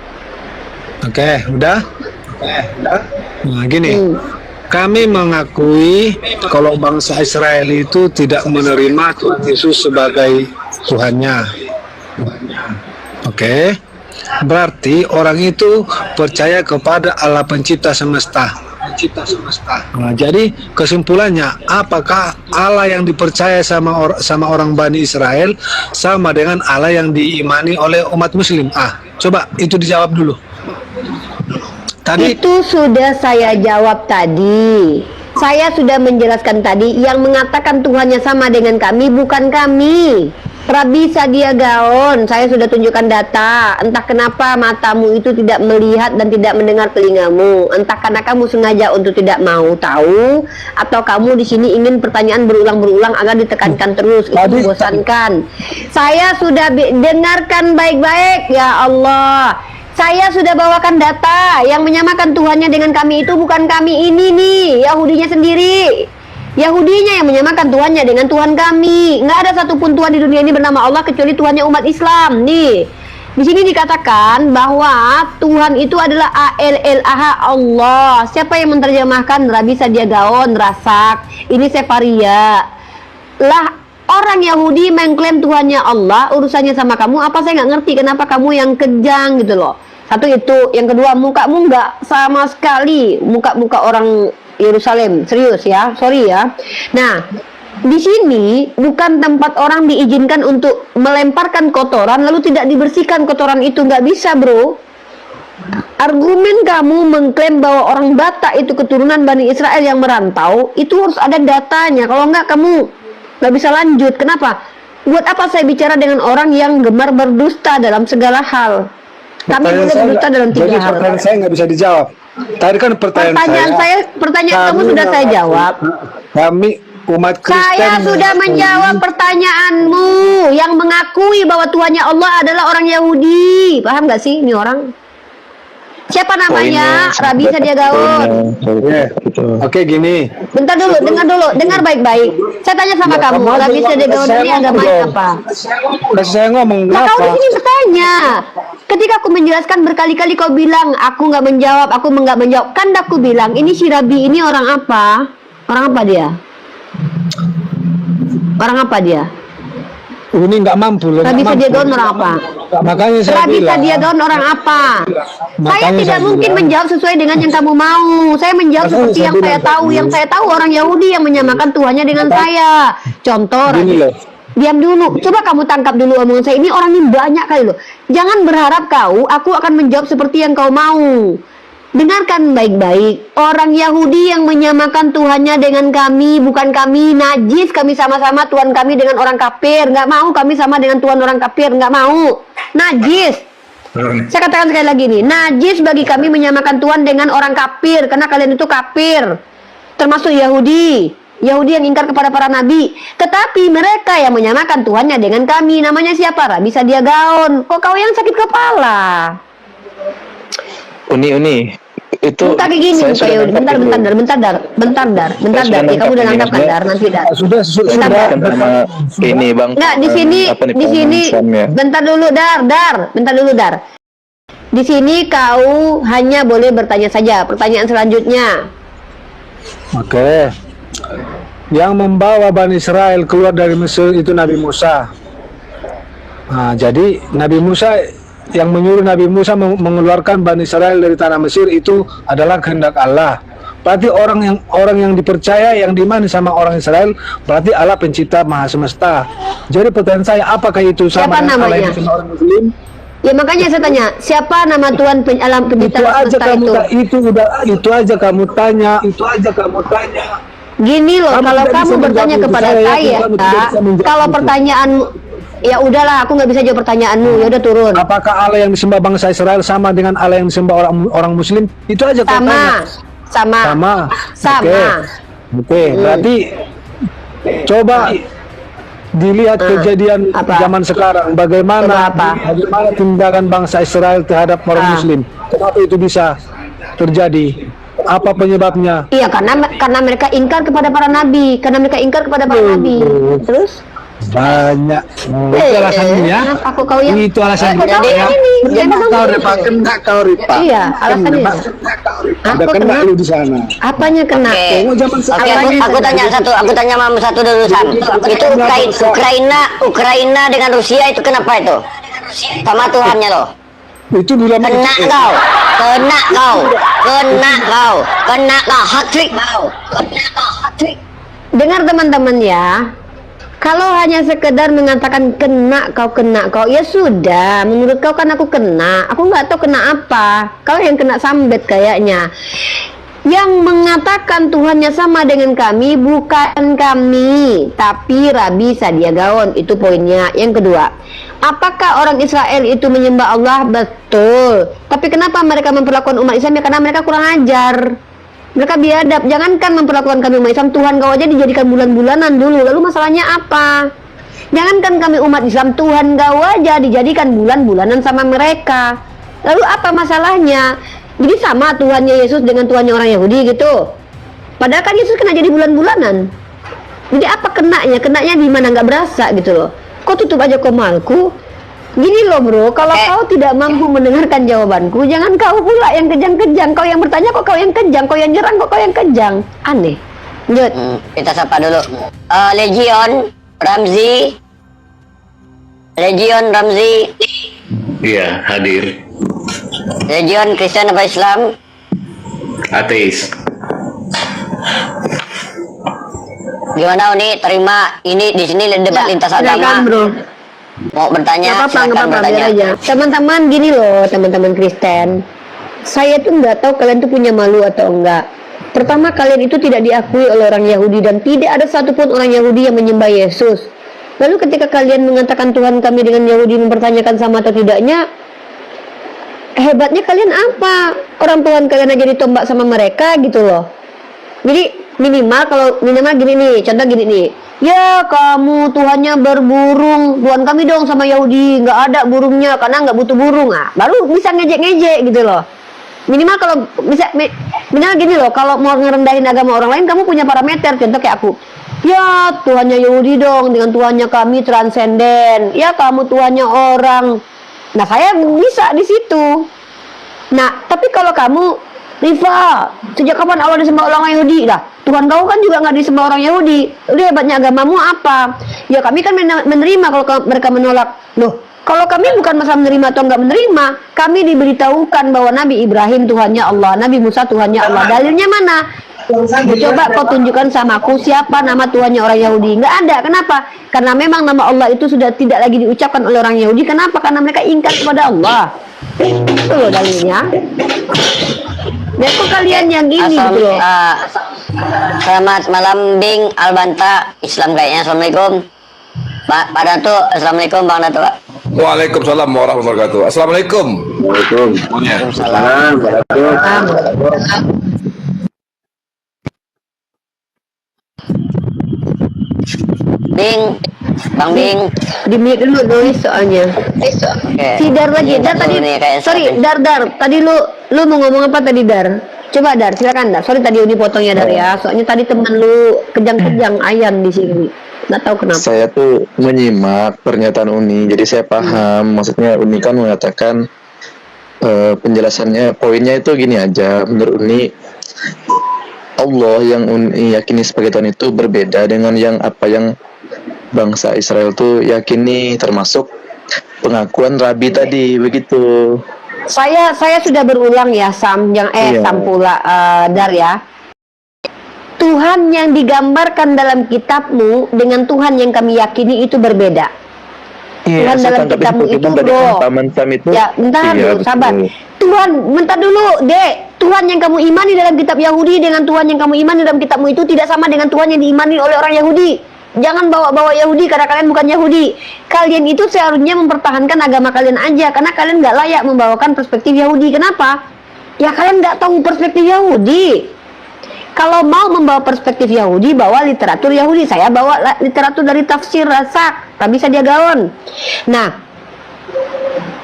Oke, udah? Nah, gini. Kami mengakui kalau bangsa Israel itu tidak menerima Tuhan Yesus sebagai Tuhannya. Oke. Berarti orang itu percaya kepada Allah pencipta semesta. Nah, jadi kesimpulannya, apakah Allah yang dipercaya sama orang Bani Israel sama dengan Allah yang diimani oleh umat Muslim? Coba itu dijawab dulu. Tadi Itu sudah saya jawab tadi. Saya sudah menjelaskan tadi, yang mengatakan Tuhannya sama dengan kami bukan kami. Rabi Sadia Gaon, saya sudah tunjukkan data. Entah kenapa matamu itu tidak melihat dan tidak mendengar telingamu. Entah karena kamu sengaja untuk tidak mau tahu, atau kamu di sini ingin pertanyaan berulang-berulang agar ditekankan terus. Itu membosankan. Saya sudah dengarkan baik-baik, ya Allah. Saya sudah bawakan data yang menyamakan Tuhannya dengan kami itu bukan kami ini nih, Yahudinya sendiri. Yahudinya yang menyamakan Tuhannya dengan Tuhan kami. Nggak ada satupun Tuhan di dunia ini bernama Allah kecuali Tuhannya umat Islam. Nih, di sini dikatakan bahwa Tuhan itu adalah A-L-L-A-H, Allah. Siapa yang menerjemahkan? Rabi Sadia Gaon, Rasak. Ini Sefaria. Lah, orang Yahudi mengklaim Tuhannya Allah, urusannya sama kamu. Apa saya nggak ngerti kenapa kamu yang kejang gitu loh. Satu itu, yang kedua mukamu nggak sama sekali muka-muka orang Yerusalem, serius ya, sorry ya. Nah, di sini bukan tempat orang diizinkan untuk melemparkan kotoran lalu tidak dibersihkan kotoran itu, nggak bisa bro. Argumen kamu mengklaim bahwa orang Batak itu keturunan Bani Israel yang merantau, itu harus ada datanya. Kalau nggak kamu nggak bisa lanjut. Kenapa? Buat apa saya bicara dengan orang yang gemar berdusta dalam segala hal? Kami boleh berdusta dalam tiga hal. pertanyaan saya nggak bisa dijawab. Tadi kan Pertanyaan kamu sudah saya jawab. Kami umat Kristen. Saya sudah menjawab pertanyaanmu yang mengakui bahwa Tuhannya Allah adalah orang Yahudi. Paham nggak sih ini orang? Siapa namanya? Rabi Sadia Gaon. Oke, gini. Bentar dulu, dengar baik-baik. Saya tanya sama kamu, Rabi Sadia Gaon ini agamanya apa? Kasih saya ngomong Nah, kau di apa? sini bertanya. Ketika aku menjelaskan berkali-kali kau bilang aku nggak menjawab, aku nggak menjawab. Kan aku bilang ini si Rabi ini orang apa? Orang apa dia? Orang apa dia? Ini nggak mampu loh. Rabi nggak Sadia mampu. Gaon orang apa? Makanya saya Rabi bilang. Sadia Gaon orang apa? Saya Makanya tidak saya mungkin bilang. menjawab sesuai dengan yang kamu mau. Saya menjawab Makanya seperti saya yang saya bilang tahu. tadi. Yang saya tahu orang Yahudi yang menyamakan Tuhannya dengan saya. Contoh, Gini loh. diam dulu. Coba kamu tangkap dulu omongan saya. Ini orang ini banyak kali loh. Jangan berharap aku akan menjawab seperti yang kau mau. Dengarkan baik-baik. Orang Yahudi yang menyamakan Tuhannya dengan kami, bukan kami najis. Kami sama-sama Tuhan kami dengan orang kafir. Nggak mau kami sama dengan Tuhan orang kafir. Nggak mau. Najis. Saya katakan sekali lagi nih, najis bagi kami menyamakan Tuhan dengan orang kafir, karena kalian itu kafir, termasuk Yahudi yang ingkar kepada para nabi. Tetapi mereka yang menyamakan Tuhannya dengan kami, namanya siapa? Rabi Sadia Gaon. Kok kau yang sakit kepala? Uni itu Muka kayak gini, saya muka sudah Yahudi. nangkap Bentar, dar. Saya sudah Ya, kamu udah nangkap nangkap kan, ini, dar? Nanti, dar. Sudah. kan sama ini bang. Nggak, di sini, apa nih, di Bang sini. Sam ya? Bentar dulu, dar. Bentar dulu, dar. Di sini kau hanya boleh bertanya saja. Pertanyaan selanjutnya. Oke. Yang membawa Bani Israel keluar dari Mesir itu Nabi Musa. Nah, jadi Nabi Musa yang menyuruh Nabi Musa mengeluarkan Bani Israel dari tanah Mesir itu adalah kehendak Allah. Berarti orang yang dipercaya, yang dimani sama orang Israel, berarti Allah pencipta maha semesta. Jadi pertanyaan saya, apakah itu Siapa sama dengan Allah namanya? yang sama orang Muslim? Ya makanya saya tanya, siapa nama Tuhan alam pencipta Itu aja semesta kamu itu? itu aja kamu tanya. Gini loh, Kamu kalau tidak kamu bisa bertanya menjawab kepada itu, saya, kamu tidak bisa menjawab kalau itu. pertanyaan, ya udahlah, aku nggak bisa jawab pertanyaanmu. Ya udah turun. Apakah Allah yang disembah bangsa Israel sama dengan Allah yang disembah orang Muslim? Itu aja kau tanya. Sama. Oke. Berarti coba dilihat kejadian apa? zaman sekarang, bagaimana Coba apa? tindakan bangsa Israel terhadap orang Muslim. Kenapa itu bisa terjadi? Apa penyebabnya? Iya, karena mereka ingkar kepada para nabi, Terus? Banyak. Itu alasannya ya. Aku kau yang Itu alasannya. Kau Ya. ini. Kena kau Ripa. Iya, alasannya. Ada Aku kena kena. lu di sana. Apanya kena? Oke. Zaman Oke, sekarang aku tanya kamu satu dulu Sam. Itu Ukraina dengan Rusia itu kenapa itu? Sama Tuhannya loh. itu di dalam Kena kau, hat trick. Dengar teman-teman ya. Kalau hanya sekedar mengatakan kena kau, ya sudah. Menurut kau kan aku kena. Aku nggak tahu kena apa. Kau yang kena sambet kayaknya. Yang mengatakan Tuhannya sama dengan kami bukan kami, tapi Rabi Sadia Gaon. Itu poinnya. Yang kedua, apakah orang Israel itu menyembah Allah? Betul. Tapi kenapa mereka memperlakukan umat Islam? Ya karena mereka kurang ajar. Mereka biadab. Jangankan memperlakukan kami umat Islam, Tuhan kau aja dijadikan bulan-bulanan dulu. Lalu masalahnya apa? Jangankan kami umat Islam, Tuhan kau aja dijadikan bulan-bulanan sama mereka. Lalu apa masalahnya? Jadi sama Tuhannya Yesus dengan Tuhannya orang Yahudi gitu. Padahal kan Yesus kena jadi bulan-bulanan. Jadi apa kenanya? Kenanya di mana nggak berasa gitu loh. Kau tutup aja komalku. Gini loh bro, kalau kau tidak mampu mendengarkan jawabanku, jangan kau pula yang kejang-kejang. Kau yang bertanya kok kau yang kejang, kau yang nyerang kok kau yang kejang. Aneh. Lanjut. Kita sapa dulu. Legion Ramzi. Iya, hadir. Legion Kristen apa Islam? Ateis. Gimana Uni? Terima ini di sini debat lintas Silakan agama. bro. Mau bertanya, Nggak silakan apa-apa, biar bertanya. aja. Teman-teman gini loh, teman-teman Kristen. Saya tuh nggak tahu kalian tuh punya malu atau enggak. Pertama, kalian itu tidak diakui oleh orang Yahudi dan tidak ada satupun orang Yahudi yang menyembah Yesus. Lalu ketika kalian mengatakan Tuhan kami dengan Yahudi mempertanyakan sama atau tidaknya, hebatnya kalian apa? Orang Tuhan kalian aja ditombak sama mereka gitu loh. Jadi minimal gini nih, contoh gini nih. Ya kamu Tuhannya berburung, Tuhan kami dong sama Yahudi nggak ada burungnya karena nggak butuh burung, baru bisa ngejek-ngejek gitu loh. Minimal kalau bisa minimal gini loh, kalau mau ngerendahin agama orang lain kamu punya parameter. Contoh kayak aku, ya Tuhannya Yahudi dong dengan Tuhannya kami transenden. Ya kamu Tuhannya orang. Nah saya bisa di situ. Nah tapi kalau kamu Rifa, sejak kapan Allah disembah orang Yahudi? Lah, Tuhan kau kan juga nggak disembah orang Yahudi. Udah hebatnya agamamu apa? Ya kami kan menerima kalau mereka menolak. Loh, kalau kami bukan masalah menerima atau nggak menerima, kami diberitahukan bahwa Nabi Ibrahim Tuhannya Allah, Nabi Musa Tuhannya Allah. Dalilnya mana? Coba kau tunjukkan sama aku siapa nama Tuhannya orang Yahudi. Nggak ada. Kenapa? Karena memang nama Allah itu sudah tidak lagi diucapkan oleh orang Yahudi. Kenapa? Karena mereka ingkar kepada Allah. Itu loh dalilnya. Ya kok kalian yang gini gitu loh. Selamat malam Bing Albanta Islam kayaknya. Assalamualaikum Pak Dato. Assalamualaikum Bang Dato. Waalaikumsalam warahmatullahi wabarakatuh. Assalamualaikum. Waalaikumsalam. Bing, Bang Bing. Di mute dulu Dois soalnya. Oke. Si Dar lagi. Iya, Dar tadi. ini kayak Sorry, seperti- Dar. Tadi lu mau ngomong apa tadi Dar? Coba Dar, silakan Dar. Sorry tadi Uni potongnya Dar ya. Soalnya tadi temen lu kejang-kejang ayam di sini. Nggak tahu kenapa. Saya tuh menyimak pernyataan Uni, jadi saya paham. Maksudnya Uni kan mengatakan penjelasannya, poinnya itu gini aja. Menurut Uni, Allah yang Uni yakini sebagai Tuhan itu berbeda dengan yang bangsa Israel tuh yakini, termasuk pengakuan Rabi tadi, begitu. Saya sudah berulang ya, Sam, Iya. Sam pula, Dar ya. Tuhan yang digambarkan dalam kitabmu dengan Tuhan yang kami yakini itu berbeda. Tuhan saya dalam tangkap kitabmu itu, tadi bro. kan Paman Sam itu. Ya, bentar Iya, dulu, sabar. betul. Tuhan, bentar dulu, Dek. Tuhan yang kamu imani dalam kitab Yahudi dengan Tuhan yang kamu imani dalam kitabmu itu tidak sama dengan Tuhan yang diimani oleh orang Yahudi. Jangan bawa-bawa Yahudi karena kalian bukan Yahudi. Kalian itu seharusnya mempertahankan agama kalian aja, karena kalian nggak layak membawakan perspektif Yahudi. Kenapa? Ya kalian nggak tahu perspektif Yahudi. Kalau mau membawa perspektif Yahudi, bawa literatur Yahudi. Saya bawa literatur dari tafsir Rasak, tak bisa dia gaon. Nah,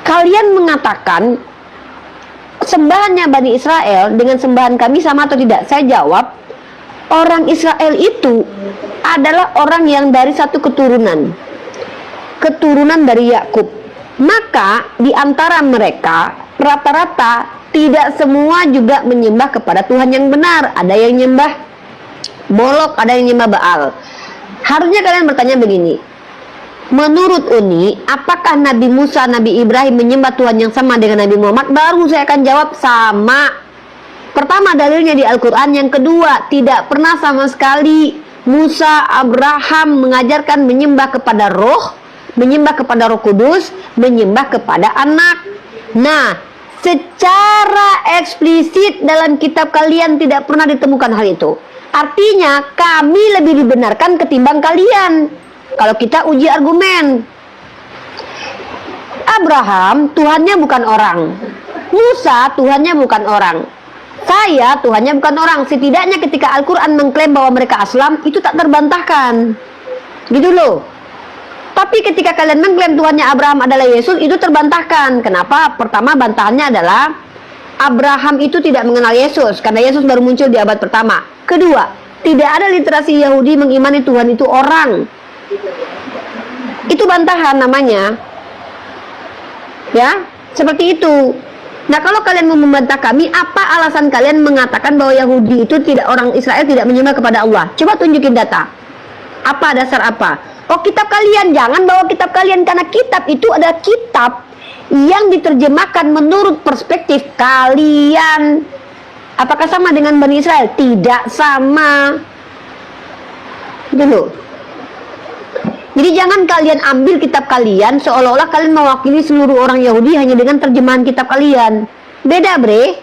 kalian mengatakan sembahannya Bani Israel dengan sembahan kami sama atau tidak? Saya jawab, orang Israel itu adalah orang yang dari satu keturunan dari Yakub. Maka di antara mereka rata-rata tidak semua juga menyembah kepada Tuhan yang benar. Ada yang nyembah Molok, ada yang nyembah Baal. Harusnya kalian bertanya begini, menurut Uni, apakah Nabi Musa, Nabi Ibrahim menyembah Tuhan yang sama dengan Nabi Muhammad? Baru saya akan jawab sama. Pertama, dalilnya di Al-Quran. Yang kedua, tidak pernah sama sekali Musa, Abraham mengajarkan menyembah kepada roh, menyembah kepada Roh Kudus, menyembah kepada anak. Nah, secara eksplisit dalam kitab kalian tidak pernah ditemukan hal itu. Artinya kami lebih dibenarkan ketimbang kalian kalau kita uji argumen. Abraham Tuhannya bukan orang, Musa Tuhannya bukan orang, saya Tuhannya bukan orang. Setidaknya ketika Al-Quran mengklaim bahwa mereka aslam, itu tak terbantahkan, gitu loh. Tapi ketika kalian mengklaim Tuhannya Abraham adalah Yesus, itu terbantahkan. Kenapa? Pertama, bantahannya adalah Abraham itu tidak mengenal Yesus, karena Yesus baru muncul di abad pertama. Kedua, tidak ada literasi Yahudi mengimani Tuhan itu orang. Itu bantahan namanya. Ya, seperti itu. Nah, kalau kalian mau membantah kami, apa alasan kalian mengatakan bahwa Yahudi itu tidak, orang Israel tidak menyembah kepada Allah? Coba tunjukin data. Apa dasar apa? Oh, kitab kalian. Jangan bawa kitab kalian, karena kitab itu adalah kitab yang diterjemahkan menurut perspektif kalian. Apakah sama dengan Bani Israel? Tidak sama. Dulu. Jadi jangan kalian ambil kitab kalian seolah-olah kalian mewakili seluruh orang Yahudi hanya dengan terjemahan kitab kalian. Beda, bre.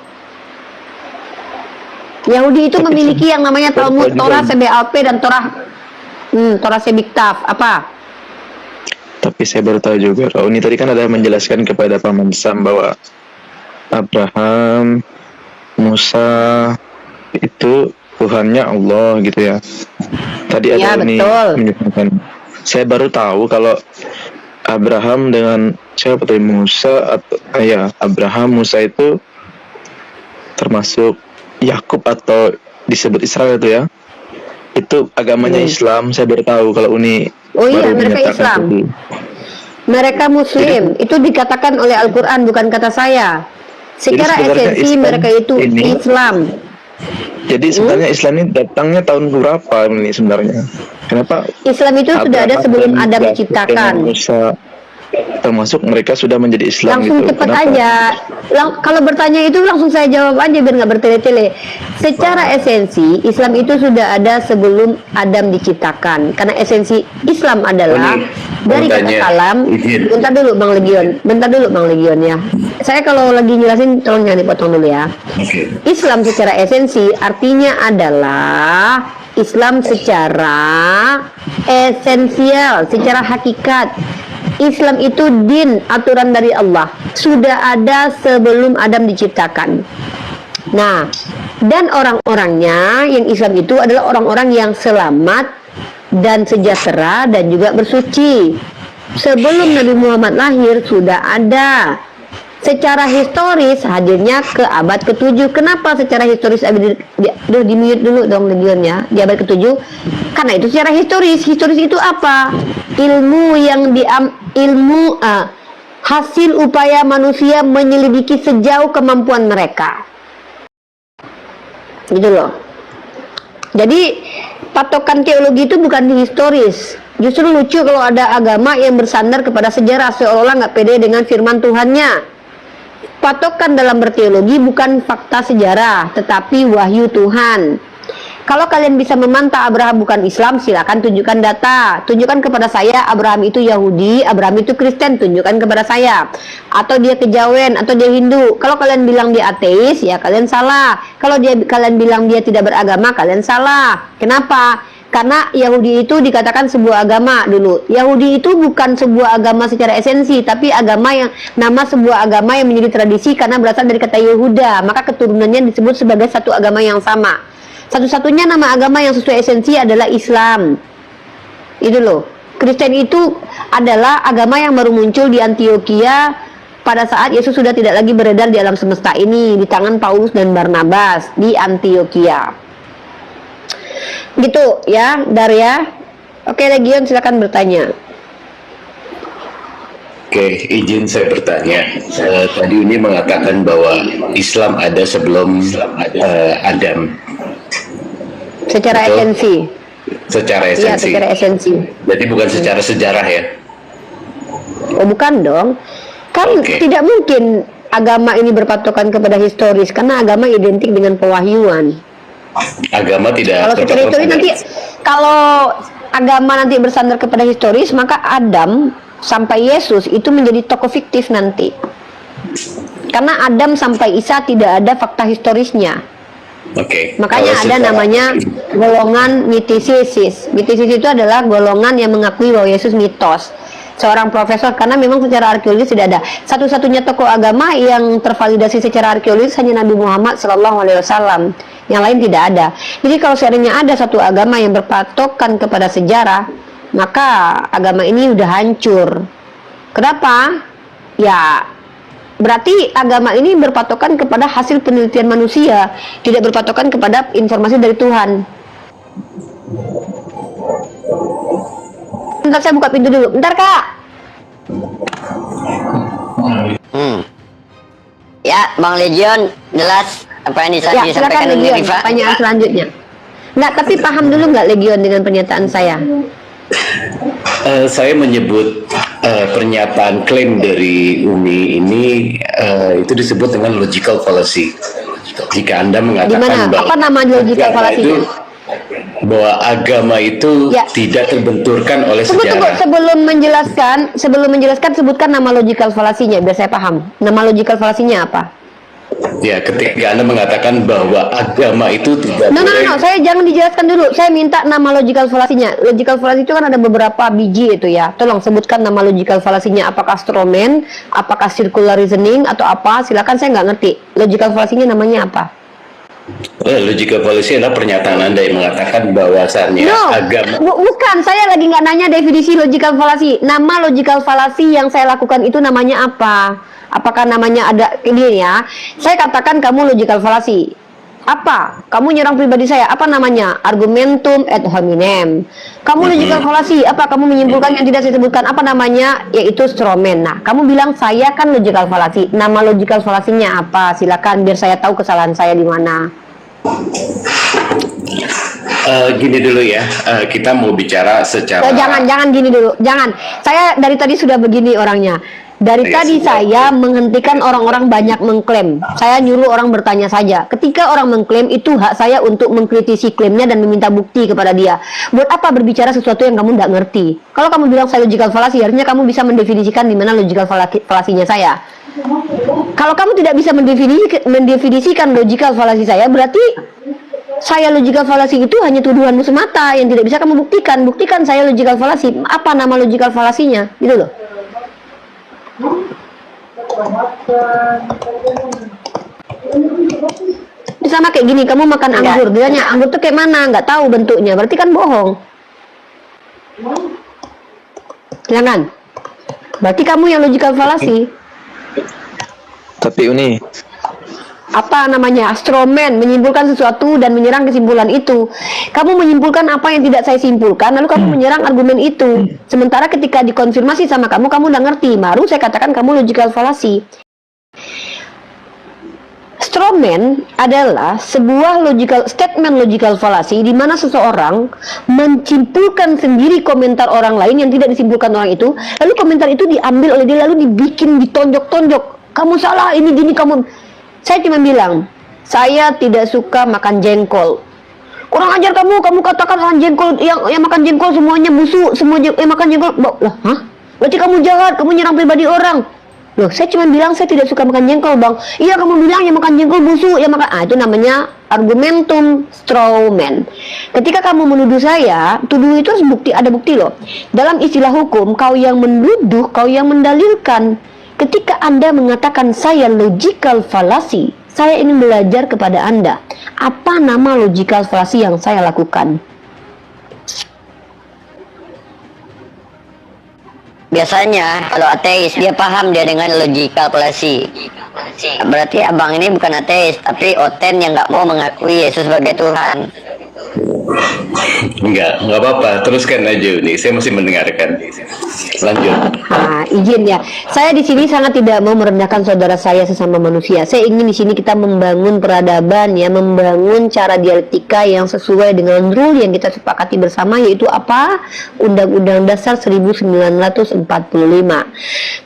Yahudi itu memiliki yang namanya Talmud, Torah CBLP, dan Torah Sebiktav. Apa? Tapi saya baru tahu juga, kalau ini tadi kan ada menjelaskan kepada Paman Sam bahwa Abraham, Musa itu Tuhannya Allah gitu ya. Tadi ada Ya, ini betul. menyebutkan. Saya baru tahu kalau Abraham dengan siapa tadi, Musa atau Abraham, Musa itu termasuk Yakub atau disebut Israel itu ya. Itu agamanya Islam. Saya baru tahu kalau Uni. Oh iya, baru mereka menyatakan Islam. itu. Mereka Muslim. Itu dikatakan oleh Al-Quran, bukan kata saya. Secara sebenarnya esensi Islam mereka itu ini- Islam. Jadi sebenarnya Islam ini datangnya tahun berapa ini sebenarnya? Kenapa Islam itu sudah ada Abraham sebelum dan Adam Yakub diciptakan. dengan Musa termasuk mereka sudah menjadi Islam Langsung gitu? cepat Kenapa? aja. Kalau bertanya itu langsung saya jawab aja biar nggak bertele-tele. Secara esensi Islam itu sudah ada sebelum Adam diciptakan. Karena esensi Islam adalah dari kata tanya, salam. izin. Bentar dulu Bang Legion ya. Saya kalau lagi jelasin tolong jangan dipotong dulu ya. Oke. Islam secara esensi artinya adalah Islam secara esensial, secara hakikat. Islam itu din, aturan dari Allah. Sudah ada sebelum Adam diciptakan. Nah, dan orang-orangnya yang Islam itu adalah orang-orang yang selamat dan sejahtera dan juga bersuci. Sebelum Nabi Muhammad lahir sudah ada. Secara historis hadirnya ke abad ke-7. Kenapa secara historis? Di mute dulu dong Legion ya. Di abad ke-7. Karena itu secara historis. Historis itu apa? Ilmu yang hasil upaya manusia menyelidiki sejauh kemampuan mereka. Gitu loh. Jadi patokan teologi itu bukan historis. Justru lucu kalau ada agama yang bersandar kepada sejarah, seolah-olah nggak pede dengan firman Tuhannya. Patokan dalam berteologi bukan fakta sejarah, tetapi wahyu Tuhan. Kalau kalian bisa memantah Abraham bukan Islam, silakan tunjukkan data. Tunjukkan kepada saya Abraham itu Yahudi, Abraham itu Kristen, tunjukkan kepada saya. Atau dia kejawen, atau dia Hindu. Kalau kalian bilang dia ateis, ya kalian salah. Kalau kalian bilang dia tidak beragama, kalian salah. Kenapa? Karena Yahudi itu dikatakan sebuah agama dulu. Yahudi itu bukan sebuah agama secara esensi, tapi agama yang nama sebuah agama yang menjadi tradisi karena berasal dari kata Yehuda. Maka keturunannya disebut sebagai satu agama yang sama. Satu-satunya nama agama yang sesuai esensi adalah Islam. Itu loh. Kristen itu adalah agama yang baru muncul di Antioquia pada saat Yesus sudah tidak lagi beredar di alam semesta ini, di tangan Paulus dan Barnabas di Antioquia. Gitu ya, Daria. Oke, Legion silakan bertanya. Oke, izin saya bertanya. Tadi ini mengatakan bahwa Islam ada sebelum Adam. Secara Betul. esensi. Secara Iya, esensi. secara esensi. Jadi bukan secara sejarah ya? Oh, bukan dong. Kan Oke. tidak mungkin agama ini berpatokan kepada historis karena agama identik dengan pewahyuan. Agama tidak Kalau secara historis nanti, kalau agama nanti bersandar kepada historis, maka Adam sampai Yesus itu menjadi tokoh fiktif nanti. Karena Adam sampai Isa tidak ada fakta historisnya. Oke. Makanya Kalau ada secara- namanya golongan mitisisis. Mitisisis itu adalah golongan yang mengakui bahwa Yesus mitos. Seorang profesor, karena memang secara arkeologis tidak ada. Satu-satunya tokoh agama yang tervalidasi secara arkeologis hanya Nabi Muhammad SAW. Yang lain tidak ada. Jadi kalau seandainya ada satu agama yang berpatokan kepada sejarah, maka agama ini udah hancur. Kenapa? Ya, berarti agama ini berpatokan kepada hasil penelitian manusia, tidak berpatokan kepada informasi dari Tuhan. Bentar, saya buka pintu dulu. Bentar, Kak. Ya, Bang Legion, jelas apa yang Ya, silakan disampaikan oleh Legion. Rifa. Pertanyaan selanjutnya. Nggak, tapi paham dulu nggak Legion dengan pernyataan saya? Saya menyebut pernyataan klaim dari Umi ini itu disebut dengan logical fallacy. Jika Anda mengatakan Gimana? bahwa Apa nama logical agama fallacy-nya? itu, bahwa agama itu Ya. tidak terbenturkan oleh Tunggu, sejarah. sebelum menjelaskan sebutkan nama logical fallacy-nya biar saya paham. Nama logical fallacy-nya apa? Ya, ketika Anda mengatakan bahwa agama itu tidak No, boleh. saya jangan dijelaskan dulu. Saya minta nama logical fallacy-nya. Logical fallacy itu kan ada beberapa biji itu ya. Tolong sebutkan nama logical fallacy-nya. Apakah Stroman, apakah circular reasoning, atau apa? Silakan, saya nggak ngerti. Logical fallacy-nya namanya apa? Logical fallacy adalah pernyataan Anda yang mengatakan bahwasannya No, agama. bukan. Saya lagi nggak nanya definisi logical fallacy. Nama logical fallacy yang saya lakukan itu namanya apa? Apakah namanya ada ini ya? Saya katakan kamu logical fallacy. Apa? Kamu nyerang pribadi saya. Apa namanya? Argumentum ad hominem. Kamu logical fallacy. Apa? Kamu menyimpulkan yang tidak saya sebutkan. Apa namanya? Yaitu Stroman. Nah, kamu bilang saya kan logical fallacy. Nama logical fallacy-nya apa? Silakan biar saya tahu kesalahan saya di mana. Gini dulu ya, kita mau bicara secara. Jangan gini dulu. Jangan. Saya dari tadi sudah begini orangnya. Dari Ya, tadi sudah. saya menghentikan orang-orang banyak mengklaim. Saya nyuruh orang bertanya saja. Ketika orang mengklaim, itu hak saya untuk mengkritisi klaimnya dan meminta bukti kepada dia. Buat apa berbicara sesuatu yang kamu tidak ngerti? Kalau kamu bilang saya logical fallacy, harusnya kamu bisa mendefinisikan di mana logical fallacy-nya saya. Kalau kamu tidak bisa mendefinisikan logical fallacy saya, berarti saya logical fallacy itu hanya tuduhanmu semata yang tidak bisa kamu buktikan. Buktikan saya logical fallacy. Apa nama logical fallacy-nya? Gitu loh. Itu sama kayak gini, kamu makan anggur, dia tanya anggur tuh kayak mana, nggak tahu bentuknya, berarti kan bohong. Jangan. Berarti kamu yang logical fallacy. Tapi Uni, apa namanya, strawman, menyimpulkan sesuatu dan menyerang kesimpulan itu. Kamu menyimpulkan apa yang tidak saya simpulkan, lalu kamu menyerang argumen itu. Sementara ketika dikonfirmasi sama kamu udah ngerti, baru saya katakan kamu logical fallacy. Strawman adalah sebuah statement logical fallacy di mana seseorang menyimpulkan sendiri komentar orang lain yang tidak disimpulkan orang itu, lalu komentar itu diambil oleh dia lalu dibikin ditonjok-tonjok. Kamu salah, ini gini kamu. Saya cuma bilang, saya tidak suka makan jengkol. Kurang ajar kamu katakan orang jengkol yang makan jengkol semuanya busuk, semua yang makan jengkol. Lah, hah? Berarti kamu jahat, kamu nyerang pribadi orang. Loh, saya cuma bilang saya tidak suka makan jengkol, Bang. Iya, kamu bilang yang makan jengkol busuk, yang makan. Itu namanya argumentum strawman. Ketika kamu menuduh saya, tuduh itu harus ada bukti loh. Dalam istilah hukum, kau yang menuduh, kau yang mendalilkan. Ketika Anda mengatakan saya logical fallacy, saya ingin belajar kepada Anda. Apa nama logical fallacy yang saya lakukan? Biasanya kalau ateis dia paham dia dengan logical fallacy. Berarti abang ini bukan ateis, tapi oten yang nggak mau mengakui Yesus sebagai Tuhan. Enggak apa-apa. Teruskan aja nih. Saya masih mendengarkan. Lanjut. Izin ya. Saya di sini sangat tidak mau merendahkan saudara saya sesama manusia. Saya ingin di sini kita membangun peradaban ya, membangun cara dialektika yang sesuai dengan rule yang kita sepakati bersama, yaitu apa? Undang-Undang Dasar 1945.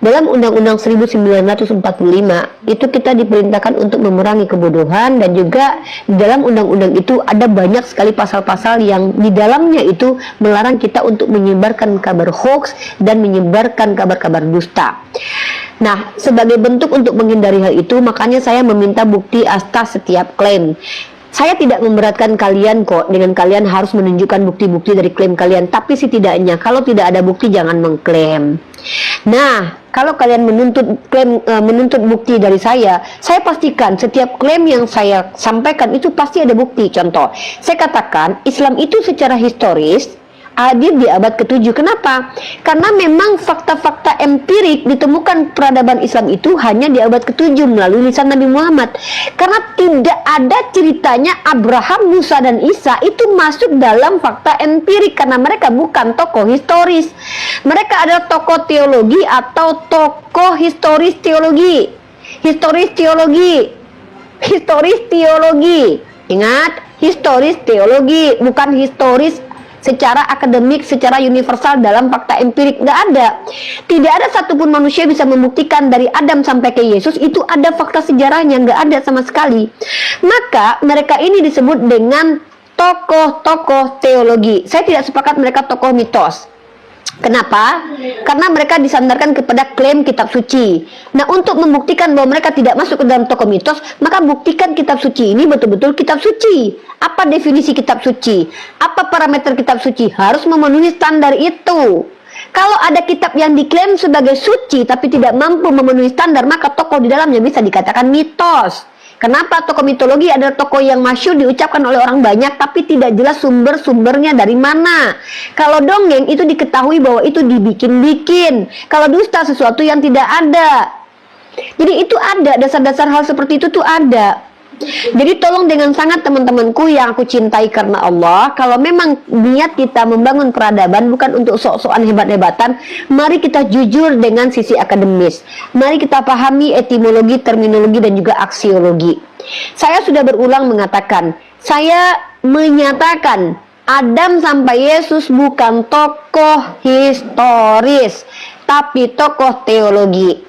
Dalam Undang-Undang 1945 itu kita diperintahkan untuk memerangi kebodohan, dan juga di dalam undang-undang itu ada banyak sekali pasal-pasal yang di dalamnya itu melarang kita untuk menyebarkan kabar hoax dan menyebarkan kabar-kabar dusta. Nah, sebagai bentuk untuk menghindari hal itu, makanya saya meminta bukti atas setiap klaim. Saya tidak memberatkan kalian kok dengan kalian harus menunjukkan bukti-bukti dari klaim kalian, tapi setidaknya kalau tidak ada bukti jangan mengklaim. Nah, kalau kalian menuntut bukti dari saya pastikan setiap klaim yang saya sampaikan itu pasti ada bukti. Contoh, saya katakan Islam itu secara historis hadir di abad ke-7. Kenapa? Karena memang fakta-fakta empirik ditemukan peradaban Islam itu hanya di abad ke-7 melalui lisan Nabi Muhammad. Karena tidak ada ceritanya Abraham, Musa, dan Isa itu masuk dalam fakta empirik karena mereka bukan tokoh historis. Mereka adalah tokoh teologi atau tokoh historis teologi. Historis teologi. Ingat, historis teologi, bukan historis secara akademik, secara universal dalam fakta empirik. Nggak ada. Tidak ada satupun manusia bisa membuktikan dari Adam sampai ke Yesus itu ada fakta sejarahnya. Nggak ada sama sekali. Maka mereka ini disebut dengan tokoh-tokoh teologi. Saya tidak sepakat mereka tokoh mitos. Kenapa? Karena mereka disandarkan kepada klaim kitab suci. Nah, untuk membuktikan bahwa mereka tidak masuk ke dalam tokoh mitos, maka buktikan kitab suci ini betul-betul kitab suci. Apa definisi kitab suci? Apa parameter kitab suci? Harus memenuhi standar itu. Kalau ada kitab yang diklaim sebagai suci tapi tidak mampu memenuhi standar, maka tokoh di dalamnya bisa dikatakan mitos. Kenapa? Tokoh mitologi adalah tokoh yang masyhur diucapkan oleh orang banyak tapi tidak jelas sumber-sumbernya dari mana. Kalau dongeng itu diketahui bahwa itu dibikin-bikin. Kalau dusta sesuatu yang tidak ada. Jadi itu ada, dasar-dasar hal seperti itu tuh ada. Jadi tolong dengan sangat teman-temanku yang aku cintai karena Allah, kalau memang niat kita membangun peradaban bukan untuk sok-sokan hebat-hebatan, mari kita jujur dengan sisi akademis. Mari kita pahami etimologi, terminologi, dan juga aksiologi. Saya sudah berulang mengatakan, saya menyatakan Adam sampai Yesus bukan tokoh historis, tapi tokoh teologi.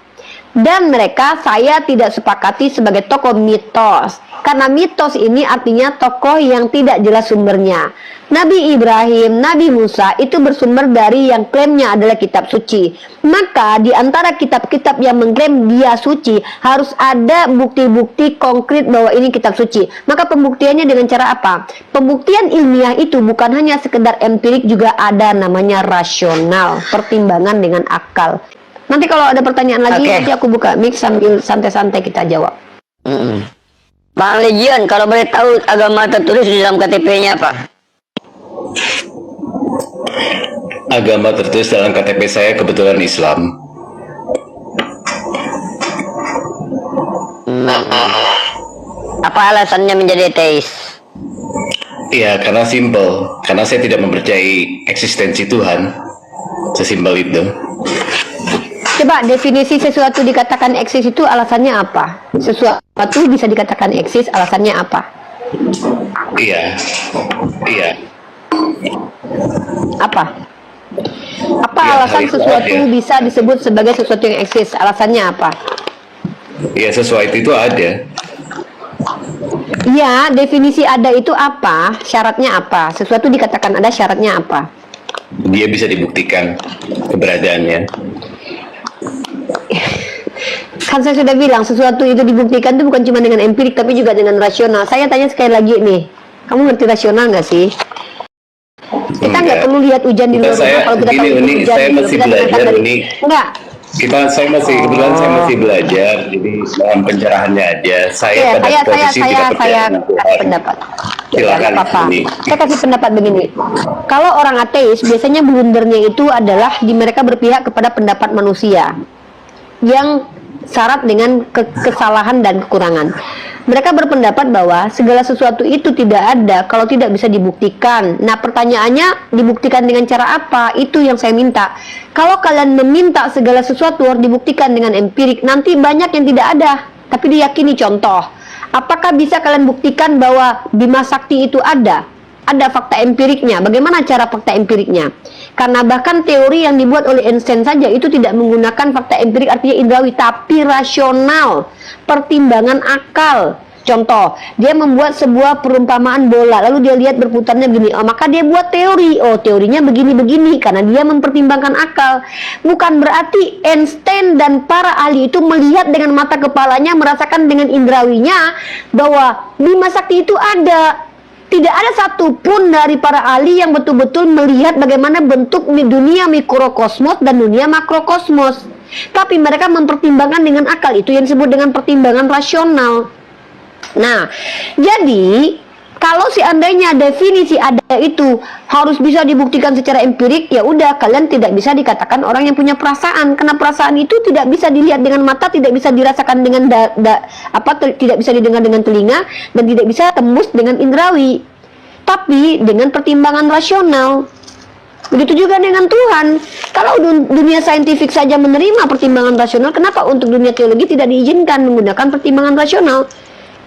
Dan mereka saya tidak sepakati sebagai tokoh mitos. Karena mitos ini artinya tokoh yang tidak jelas sumbernya. Nabi Ibrahim, Nabi Musa itu bersumber dari yang klaimnya adalah kitab suci. Maka di antara kitab-kitab yang mengklaim dia suci harus ada bukti-bukti konkret bahwa ini kitab suci. Maka pembuktiannya dengan cara apa? Pembuktian ilmiah itu bukan hanya sekedar empirik, juga ada namanya rasional, pertimbangan dengan akal. Nanti kalau ada pertanyaan lagi, nanti aku buka mic sambil santai-santai kita jawab. Bang Legion, kalau boleh tahu agama tertulis di dalam KTP-nya apa? Agama tertulis dalam KTP saya kebetulan Islam. Apa alasannya menjadi ateis? Iya, karena simple. Karena saya tidak mempercayai eksistensi Tuhan. Sesimpel itu. Coba definisi sesuatu dikatakan eksis itu alasannya apa? Sesuatu bisa dikatakan eksis, alasannya apa? Iya. Apa? Apa Ya, alasan hal itu sesuatu ada. bisa disebut sebagai sesuatu yang eksis? Alasannya apa? Iya, sesuatu itu ada. Iya, definisi ada itu apa? Syaratnya apa? Sesuatu dikatakan ada, syaratnya apa? Dia bisa dibuktikan keberadaannya. Kan saya sudah bilang, sesuatu itu dibuktikan itu bukan cuma dengan empirik, tapi juga dengan rasional. Saya tanya sekali lagi nih, kamu ngerti rasional nggak sih? Kita nggak Enggak. perlu lihat hujan di luar rumah. Saya, Kalau kita gini, tahu itu Uni, hujan, saya gitu, masih kita belajar, katakan dari- Uni. Enggak. Kebetulan saya masih belajar, jadi dalam pencerahannya aja. Saya Oke, pada posisi tidak percaya saya dengan kasih Tuhan. pendapat. Ya, Silakan, nggak apa-apa. Uni. Saya kasih pendapat begini. Kalau orang ateis, biasanya blundernya itu adalah di mereka berpihak kepada pendapat manusia yang syarat dengan kesalahan dan kekurangan. Mereka berpendapat bahwa segala sesuatu itu tidak ada kalau tidak bisa dibuktikan. Nah, pertanyaannya, dibuktikan dengan cara apa? Itu yang saya minta. Kalau kalian meminta segala sesuatu harus dibuktikan dengan empirik, nanti banyak yang tidak ada, tapi diyakini. Contoh, apakah bisa kalian buktikan bahwa Bima Sakti itu ada? Ada fakta empiriknya. Bagaimana cara fakta empiriknya? Karena bahkan teori yang dibuat oleh Einstein saja itu tidak menggunakan fakta empirik, artinya indrawi, tapi rasional, pertimbangan akal. Contoh, dia membuat sebuah perumpamaan bola, lalu dia lihat berputarnya begini, oh maka dia buat teori, oh teorinya begini-begini, karena dia mempertimbangkan akal. Bukan berarti Einstein dan para ahli itu melihat dengan mata kepalanya, merasakan dengan indrawinya bahwa Bima Sakti itu ada. Tidak ada satupun dari para ahli yang betul-betul melihat bagaimana bentuk dunia mikrokosmos dan dunia makrokosmos. Tapi mereka mempertimbangkan dengan akal, itu yang disebut dengan pertimbangan rasional. Nah, jadi kalau seandainya definisi ada itu harus bisa dibuktikan secara empirik, ya udah, kalian tidak bisa dikatakan orang yang punya perasaan, karena perasaan itu tidak bisa dilihat dengan mata, tidak bisa dirasakan dengan tidak bisa didengar dengan telinga, dan tidak bisa tembus dengan indrawi, tapi dengan pertimbangan rasional. Begitu juga dengan Tuhan. Kalau dunia saintifik saja menerima pertimbangan rasional, kenapa untuk dunia teologi tidak diizinkan menggunakan pertimbangan rasional?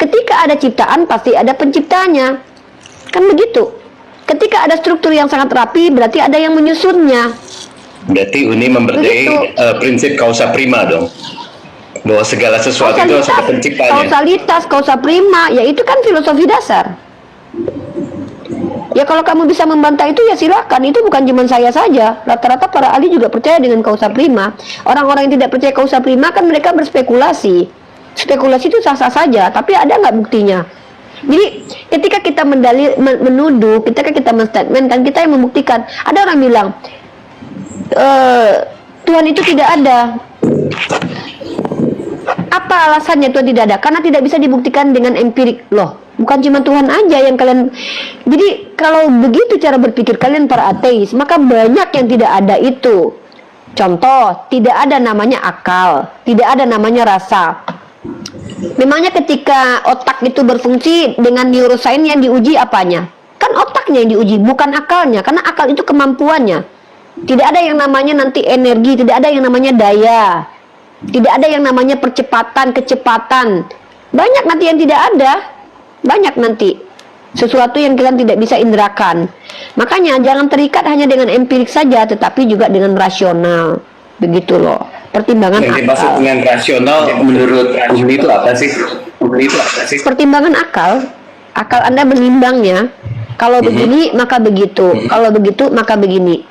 Ketika ada ciptaan, pasti ada penciptanya. Kan begitu. Ketika ada struktur yang sangat rapi, berarti ada yang menyusunnya. Berarti Uni mempercayai Begitu. prinsip causa prima dong. Bahwa segala sesuatu itu harus ada penciptanya. Kausalitas, causa prima, ya itu kan filosofi dasar. Ya kalau kamu bisa membantah itu ya silakan, itu bukan cuma saya saja. Rata-rata para ahli juga percaya dengan causa prima. Orang-orang yang tidak percaya causa prima kan mereka berspekulasi. Spekulasi itu sah-sah saja, tapi ada nggak buktinya? Jadi ketika kita menuduh, ketika kita menstatement, kan kita yang membuktikan. Ada orang bilang Tuhan itu tidak ada. Apa alasannya Tuhan tidak ada? Karena tidak bisa dibuktikan dengan empirik. Loh, bukan cuma Tuhan aja yang kalian. Jadi kalau begitu cara berpikir kalian para ateis, maka banyak yang tidak ada itu. Contoh, tidak ada namanya akal, tidak ada namanya rasa. Memangnya ketika otak itu berfungsi dengan neuroscience yang diuji apanya? Kan otaknya yang diuji, bukan akalnya. Karena akal itu kemampuannya. Tidak ada yang namanya nanti energi, tidak ada yang namanya daya. Tidak ada yang namanya percepatan, kecepatan. Banyak nanti yang tidak ada. Banyak nanti. Sesuatu yang kalian tidak bisa indrakan. Makanya jangan terikat hanya dengan empirik saja, tetapi juga dengan rasional. Begitu loh. Pertimbangan Yang dimaksud akal. dengan rasional menurut Uni itu apa sih? Uni itu apa sih? Pertimbangan akal. Akal Anda menimbangnya. Kalau begini, maka begitu. Kalau begitu, maka begini.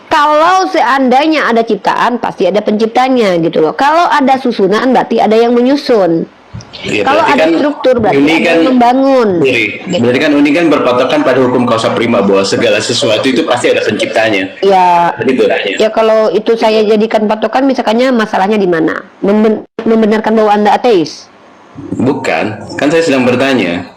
Kalau seandainya ada ciptaan, pasti ada penciptanya gitu loh. Kalau ada susunan, berarti ada yang menyusun. Ya, Kalau berarti ada kan struktur, berarti Uni ada yang membangun. Berarti kan Uni kan berpatokan pada hukum causa prima bahwa segala sesuatu itu pasti ada penciptanya. Ya, Begitu. ya kalau itu saya jadikan patokan, misalkannya masalahnya di mana? Membenarkan bahwa Anda ateis? Bukan, kan saya sedang bertanya.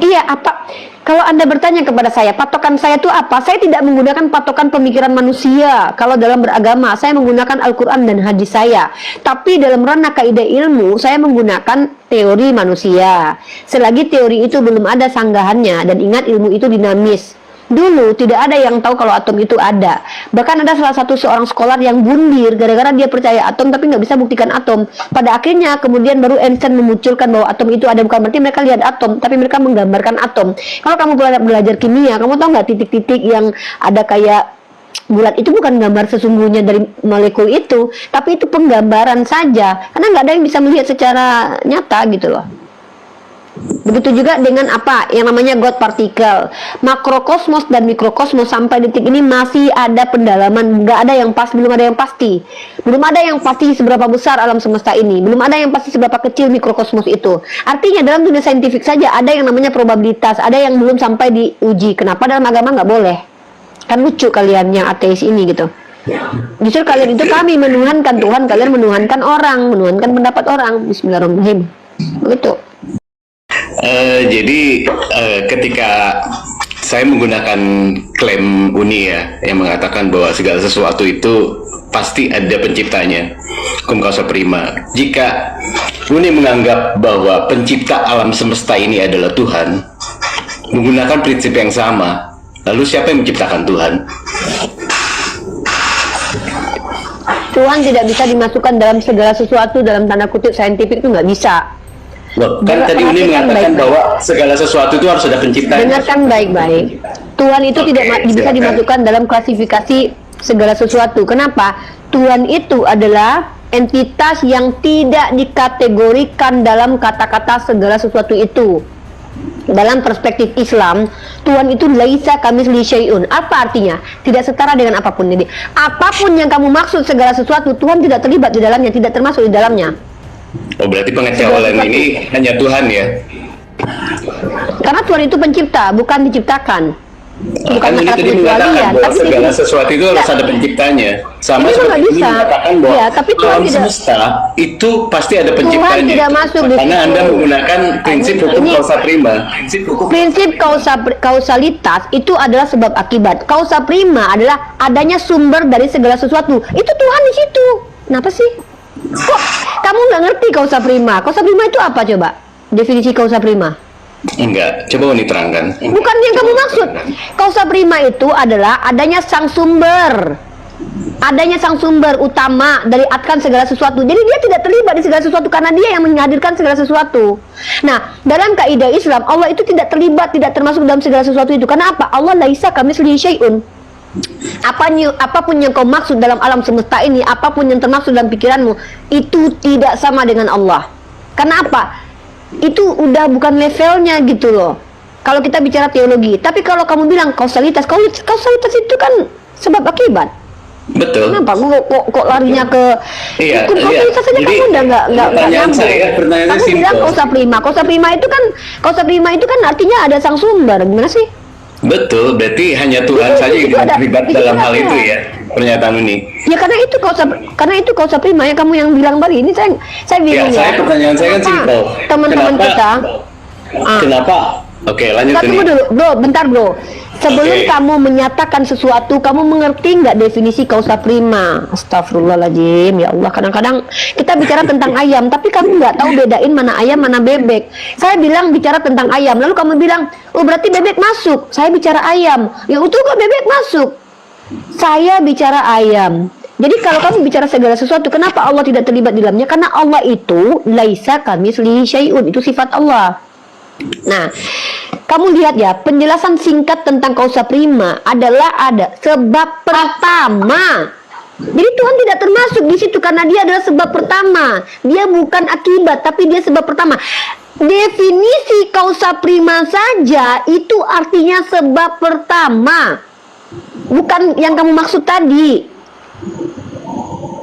Iya, apa? Kalau Anda bertanya kepada saya, patokan saya itu apa? Saya tidak menggunakan patokan pemikiran manusia. Kalau dalam beragama, saya menggunakan Al-Quran dan hadis saya. Tapi dalam ranah kaidah ilmu, saya menggunakan teori manusia. Selagi teori itu belum ada sanggahannya, dan ingat ilmu itu dinamis. Dulu tidak ada yang tahu kalau atom itu ada. Bahkan ada salah satu seorang skolar yang bundir gara-gara dia percaya atom tapi nggak bisa buktikan atom. Pada akhirnya kemudian baru Einstein memunculkan bahwa atom itu ada, bukan berarti mereka lihat atom, tapi mereka menggambarkan atom. Kalau kamu belajar kimia, kamu tahu nggak titik-titik yang ada kayak bulat itu bukan gambar sesungguhnya dari molekul itu, tapi itu penggambaran saja. Karena nggak ada yang bisa melihat secara nyata gitu loh. Begitu juga dengan apa yang namanya God particle, makrokosmos dan mikrokosmos. Sampai detik ini masih ada pendalaman, nggak ada yang pas, belum ada yang pasti, belum ada yang pasti seberapa besar alam semesta ini, belum ada yang pasti seberapa kecil mikrokosmos itu. Artinya dalam dunia saintifik saja ada yang namanya probabilitas, ada yang belum sampai diuji. Kenapa dalam agama nggak boleh? Kan lucu kalian yang ateis ini gitu. Justru kalian itu, kami menuhankan Tuhan, kalian menuhankan orang, menuhankan pendapat orang. Bismillahirrahmanirrahim. Begitu. Jadi ketika saya menggunakan klaim Uni ya, yang mengatakan bahwa segala sesuatu itu pasti ada penciptanya, cum causa prima. Jika Uni menganggap bahwa pencipta alam semesta ini adalah Tuhan, menggunakan prinsip yang sama, lalu siapa yang menciptakan Tuhan? Tuhan tidak bisa dimasukkan dalam segala sesuatu dalam tanda kutip saintifik, itu nggak bisa. Loh, kan tadi Uni mengatakan bahwa segala sesuatu itu harus ada penciptanya. Dengarkan baik-baik. Tuhan itu tidak bisa dimasukkan dalam klasifikasi segala sesuatu. Kenapa? Tuhan itu adalah entitas yang tidak dikategorikan dalam kata-kata segala sesuatu itu. Dalam perspektif Islam, Tuhan itu laisa kamitslihi syai'un. Apa artinya? Tidak setara dengan apapun. Jadi, apapun yang kamu maksud segala sesuatu, Tuhan tidak terlibat di dalamnya, tidak termasuk di dalamnya. Oh, berarti pengetahuan ini hanya Tuhan ya? Karena Tuhan itu pencipta, bukan diciptakan. Bukan Kan ini tadi mengatakan bahwa segala sesuatu itu harus ada penciptanya. Sama itu nggak seperti ini bisa. mengatakan bahwa Ya, tapi Tuhan alam tidak- semesta itu pasti ada penciptanya. Tuhan tidak masuk di Karena situ. Anda menggunakan prinsip hukum Ini- causa prima. Prinsip kausalitas itu adalah sebab akibat. Causa prima adalah adanya sumber dari segala sesuatu. Itu Tuhan di situ. Kenapa sih? Kok kamu nggak ngerti causa prima? Causa prima itu apa coba? Definisi causa prima. Enggak, coba Uni terangkan. Bukan yang kamu maksud. Causa prima itu adalah adanya sang sumber. Adanya sang sumber utama dari akan segala sesuatu. Jadi dia tidak terlibat di segala sesuatu karena dia yang menghadirkan segala sesuatu. Nah, dalam kaidah Islam, Allah itu tidak terlibat, tidak termasuk dalam segala sesuatu itu. Karena apa? Allah laisa kamitslihi syai'un. Apapun yang kau maksud dalam alam semesta ini, apapun yang termaksud dalam pikiranmu, itu tidak sama dengan Allah. Karena apa? Itu udah bukan levelnya gitu loh. Kalau kita bicara teologi, tapi kalau kamu bilang kausalitas itu kan sebab akibat. Betul. Kenapa? Kok larinya ke Iya, hukum kausalitas saja? Jadi, Kamu udah nggak pertanyaan nyambung. pertanyaannya Kamu simpel. bilang causa prima. Causa prima itu kan artinya ada sang sumber. Gimana sih? Betul, berarti hanya Tuhan Itu saja yang ada- terlibat itu dalam hal ada. itu ya, pernyataan Uni. Ya karena itu causa prima yang kamu yang bilang tadi. Ini saya bingung ya. Pertanyaan saya kan Kenapa simpel. Teman-teman Kenapa- kita. Kenapa? Oke, lanjut Nggak, tunggu Uni. dulu, bro, bentar bro. Sebelum Oke. kamu menyatakan sesuatu, kamu mengerti nggak definisi causa prima? Astagfirullahaladzim, ya Allah. Kadang-kadang kita bicara tentang ayam, tapi kamu nggak tahu bedain mana ayam, mana bebek. Saya bilang bicara tentang ayam, lalu kamu bilang, oh berarti bebek masuk. Saya bicara ayam, ya itu kok bebek masuk. Saya bicara ayam. Jadi kalau kamu bicara segala sesuatu, kenapa Allah tidak terlibat di dalamnya? Karena Allah itu laisa kamitslihi syai'un, itu sifat Allah. Nah, kamu lihat ya, penjelasan singkat tentang causa prima adalah ada sebab pertama. Jadi Tuhan tidak termasuk di situ karena dia adalah sebab pertama. Dia bukan akibat, tapi dia sebab pertama. Definisi causa prima saja itu artinya sebab pertama. Bukan yang kamu maksud tadi.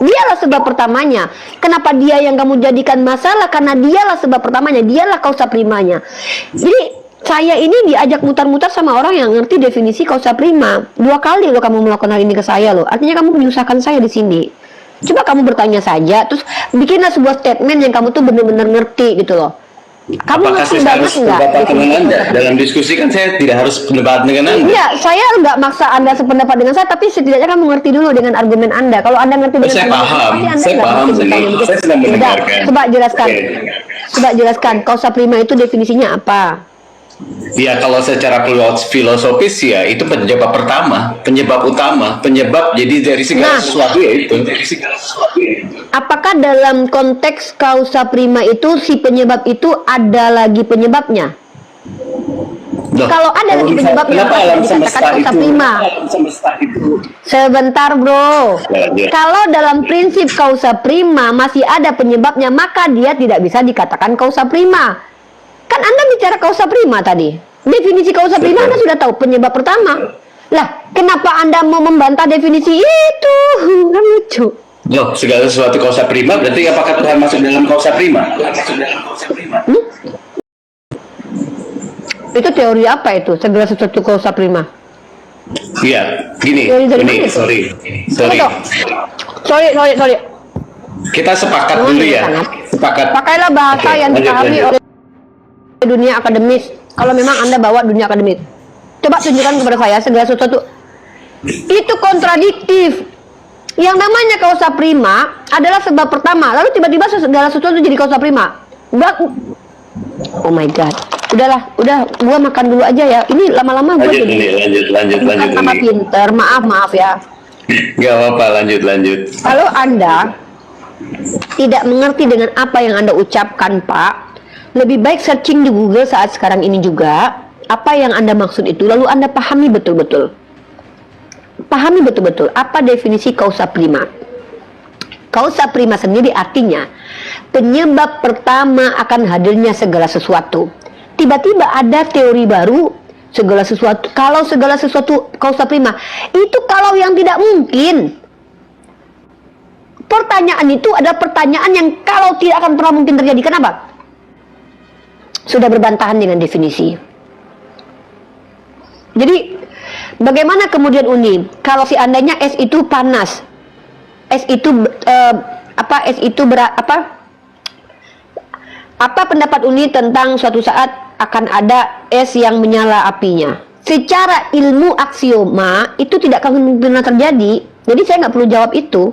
Dialah sebab pertamanya. Kenapa dia yang kamu jadikan masalah? Karena dialah sebab pertamanya. Dialah causa primanya. Jadi saya ini diajak mutar-mutar sama orang yang ngerti definisi causa prima. 2 kali loh kamu melakukan hal ini ke saya loh. Artinya kamu menyusahkan saya di sini. Coba kamu bertanya saja, terus bikinlah sebuah statement yang kamu tuh benar-benar ngerti gitu loh. Kamu Apakah ngerti saya banget harus nggak berpendapat dengan definisi Anda? kausa prima? Dalam diskusi kan saya tidak harus berdebat dengan Anda. Iya, saya nggak maksa Anda sependapat dengan saya, tapi setidaknya kamu mengerti dulu dengan argumen Anda. Kalau Anda ngerti dengan Saya argumen paham. pasti Anda Saya nggak paham, ngerti Seni. misalnya begitu. Saya sedang Sudah, mendengarkan. coba jelaskan. Oke. Coba jelaskan, kausa prima itu definisinya apa? Ya kalau secara filosofis ya itu penyebab pertama, penyebab utama, penyebab jadi dari segala Nah. sesuatu ya itu. Apakah dalam konteks kausa prima itu si penyebab itu ada lagi penyebabnya? Loh, Kalau ada lagi penyebabnya, kenapa maka alam dikatakan semesta kausa itu? prima. Alam semesta itu. Sebentar bro, Lanjut. kalau dalam prinsip kausa prima masih ada penyebabnya, maka dia tidak bisa dikatakan kausa prima. Kan Anda bicara kausa prima tadi. Definisi kausa prima Anda sudah tahu penyebab pertama. Lah, kenapa Anda mau membantah definisi itu? Kan lucu. Loh, segala sesuatu kausa prima berarti apakah Tuhan masuk dalam kausa prima? Itu teori apa itu? Segala sesuatu kausa prima. Iya, gini, Teori dari ini mana itu? sorry. Sorry. Kita sepakat Oh, dulu iya, ya. sangat. Sepakat. Pakailah bahasa Oke, yang lanjut, dipahami lanjut. oleh dunia akademis. Kalau memang Anda bawa dunia akademis, coba tunjukkan kepada saya segala sesuatu itu kontradiktif. Yang namanya kausa prima adalah sebab pertama, lalu tiba-tiba segala sesuatu jadi kausa prima. Oh my god. Udah, gua makan dulu aja ya. Ini lama-lama gua Lanjut jadi ini, lanjut bukan tambah ini. pinter. Maaf ya. Gak apa-apa, lanjut. Kalau Anda tidak mengerti dengan apa yang Anda ucapkan, Pak, lebih baik searching di Google saat sekarang ini juga apa yang Anda maksud itu, lalu Anda pahami betul-betul. Pahami betul-betul apa definisi kausa prima. Kausa prima sendiri artinya penyebab pertama akan hadirnya segala sesuatu. Tiba-tiba ada teori baru segala sesuatu. Kalau segala sesuatu kausa prima, itu kalau yang tidak mungkin. Pertanyaan itu adalah pertanyaan yang kalau tidak akan pernah mungkin terjadi. Kenapa? Sudah berbantahan dengan definisi. Jadi bagaimana kemudian Uni kalau seandainya es itu panas, es itu apa pendapat Uni tentang suatu saat akan ada es yang menyala apinya? Secara ilmu aksioma itu tidak akan pernah terjadi. Jadi saya nggak perlu jawab itu.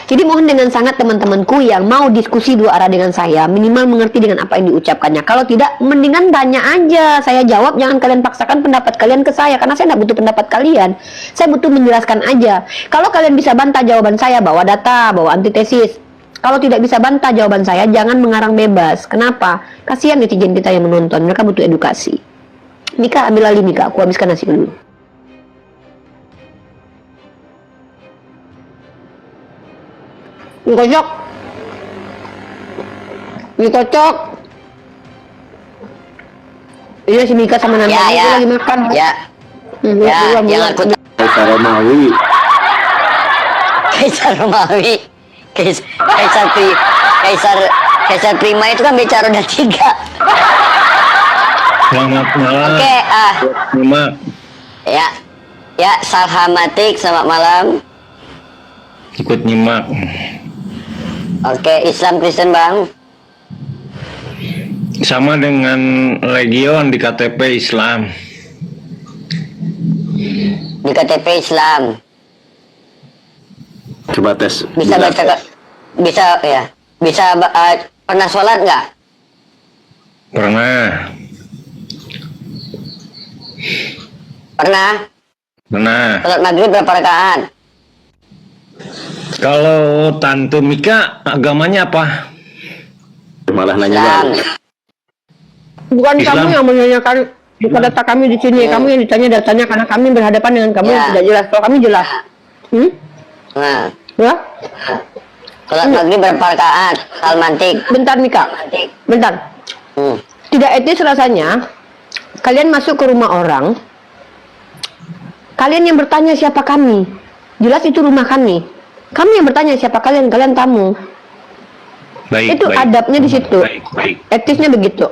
Jadi mohon dengan sangat teman-temanku yang mau diskusi dua arah dengan saya, minimal mengerti dengan apa yang diucapkannya. Kalau tidak, mendingan tanya aja. Saya jawab, jangan kalian paksakan pendapat kalian ke saya, karena saya nggak butuh pendapat kalian. Saya butuh menjelaskan aja. Kalau kalian bisa bantah jawaban saya, bawa data, bawa antitesis. Kalau tidak bisa bantah jawaban saya, jangan mengarang bebas. Kenapa? Kasihan netizen kita yang menonton, mereka butuh edukasi. Mika, ambil alih Mika, aku habiskan nasi dulu. Kocok. Ini kocok. Ini si Mika sama Nanda Ya, ya. lagi makan. Ya, ya, yang aku Kaisar Romawi. Kaisar Romawi. Kaisar Prima itu kan bicara udah 3. Selamat malam. Oke, Nyimak. ya, Salhamatik, selamat malam. Ikut nyimak. Oke, Islam Kristen Bang. Sama dengan Legion di KTP Islam. Di KTP Islam. Coba tes. Bisa baca, bisa ya. Bisa pernah sholat nggak? Pernah. Pernah. Sholat maghrib berapa rakaat? Kalau Tante Mika agamanya apa? Malah nanya Islam. bang. Bukan Islam. kamu yang menanyakan bukan data kami di sini, kamu yang ditanya datanya karena kami berhadapan dengan kamu yang Ya. tidak jelas. Kalau kami jelas. Nah, Ya? sholat maghrib berapa rakaat? Salmantik. Bentar Mika. Bentar. Tidak etis rasanya kalian masuk ke rumah orang. Kalian yang bertanya siapa kami. Jelas itu rumah kami. Kami yang bertanya siapa kalian tamu. Baik. Itu adabnya di situ. Baik. Etisnya begitu.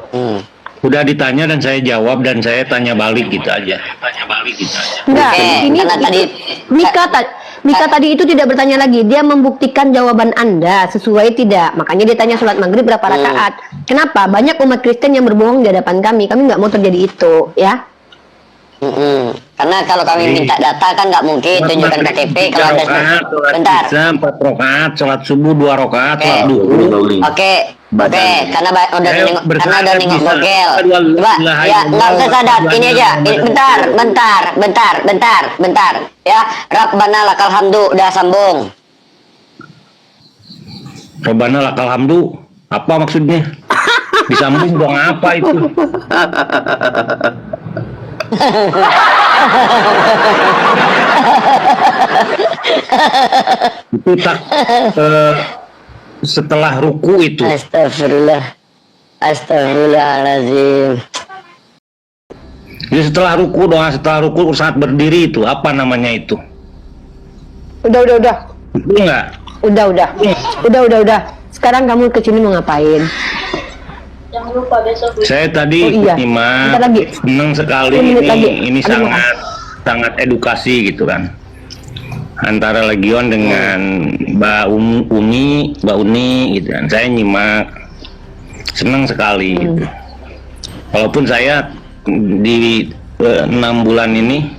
Udah ditanya dan saya jawab dan saya tanya balik gitu aja. Enggak, Oke, di sini karena tadi Mika tadi itu tidak bertanya lagi, dia membuktikan jawaban Anda sesuai tidak. Makanya dia tanya sholat maghrib berapa rakaat. Kenapa? Banyak umat Kristen yang berbohong di hadapan kami. Kami nggak mau terjadi itu, ya. Karena kalau kami minta data kan nggak mungkin tunjukkan KTP kalau ada. Bentar. 4 rakaat, sholat subuh 2 rakaat, Oke. sholat duhur. Oke, karena udah Ayo, nengok, bersalat karena udah nengok bisa. bogel. Aduh, Coba, Allah, ya Allah, nggak usah sadat. Allah, Ini aja. Allah. Bentar. Ya, Rabbana lakal hamdu udah sambung. Robana lakal hamdu. Apa maksudnya? Disambung dong apa itu? Itu tak setelah ruku itu. Astagfirullahaladzim. Jadi setelah ruku saat berdiri itu apa namanya itu? Udah. Itu enggak? Udah. Sekarang kamu kesini mau ngapain? Saya tadi Oh, iya. nyimak, Bentar lagi. senang sekali 10 menit lagi. ini Ada sangat edukasi gitu kan, antara Legion dengan Mbak Uni gitu kan. Saya nyimak, senang sekali gitu. Walaupun saya di 6 bulan ini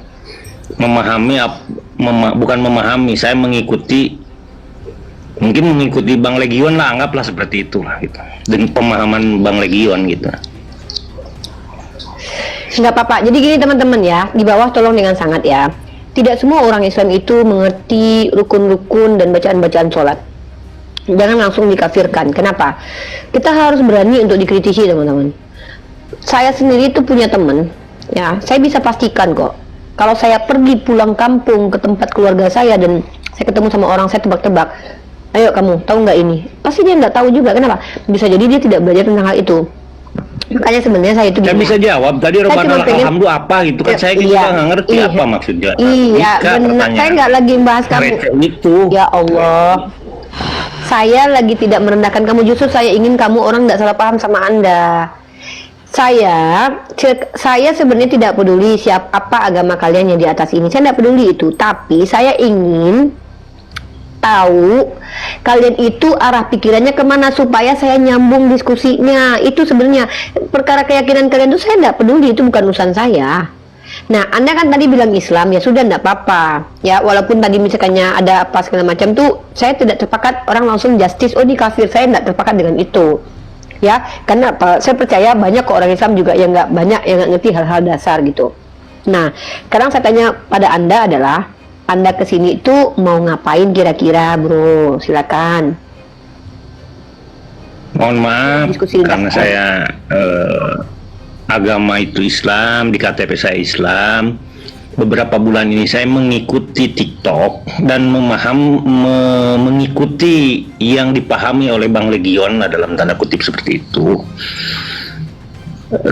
bukan memahami, saya mengikuti Bang Legion lah, anggaplah seperti itu lah gitu, dengan pemahaman Bang Legion gitu. Nggak apa-apa. Jadi gini teman-teman ya, di bawah tolong dengan sangat ya. Tidak semua orang Islam itu mengerti rukun-rukun dan bacaan-bacaan sholat. Jangan langsung dikafirkan. Kenapa? Kita harus berani untuk dikritisi teman-teman. Saya sendiri itu punya teman, ya. Saya bisa pastikan kok. Kalau saya pergi pulang kampung ke tempat keluarga saya dan saya ketemu sama orang, saya tebak-tebak. Ayo kamu, tahu nggak ini? Pasti dia nggak tahu juga. Kenapa? Bisa jadi dia tidak belajar tentang hal itu. Makanya sebenarnya saya itu Saya gini. bisa jawab tadi Saya Robana cuma lakal pengen- hamdu apa gitu kan, saya juga nggak ngerti apa maksudnya. Iya, Mika benar. pertanyaan Saya nggak lagi membahas kamu. receh itu. Ya Allah. Saya lagi tidak merendahkan kamu, justru saya ingin kamu orang tidak salah paham sama Anda. Saya sebenarnya tidak peduli apa agama kalian yang di atas ini. Saya tidak peduli itu, tapi saya ingin tahu kalian itu arah pikirannya kemana supaya saya nyambung diskusinya. Itu sebenarnya perkara keyakinan kalian itu saya tidak peduli, itu bukan urusan saya. Nah, Anda kan tadi bilang Islam, ya sudah tidak apa-apa. Ya, walaupun tadi misalkannya ada apa segala macam tuh, saya tidak terpakat orang langsung justice, oh ini kafir, saya tidak terpakat dengan itu. Ya, karena apa? Saya percaya banyak kok orang Islam juga yang nggak banyak yang nggak ngerti hal-hal dasar gitu. Nah, sekarang saya tanya pada Anda adalah, Anda kesini itu mau ngapain kira-kira, bro? Silakan. Mohon maaf Diskusi karena dasar. saya agama itu Islam, di KTP saya Islam. Beberapa bulan ini saya mengikuti TikTok dan mengikuti yang dipahami oleh Bang Legion dalam tanda kutip seperti itu.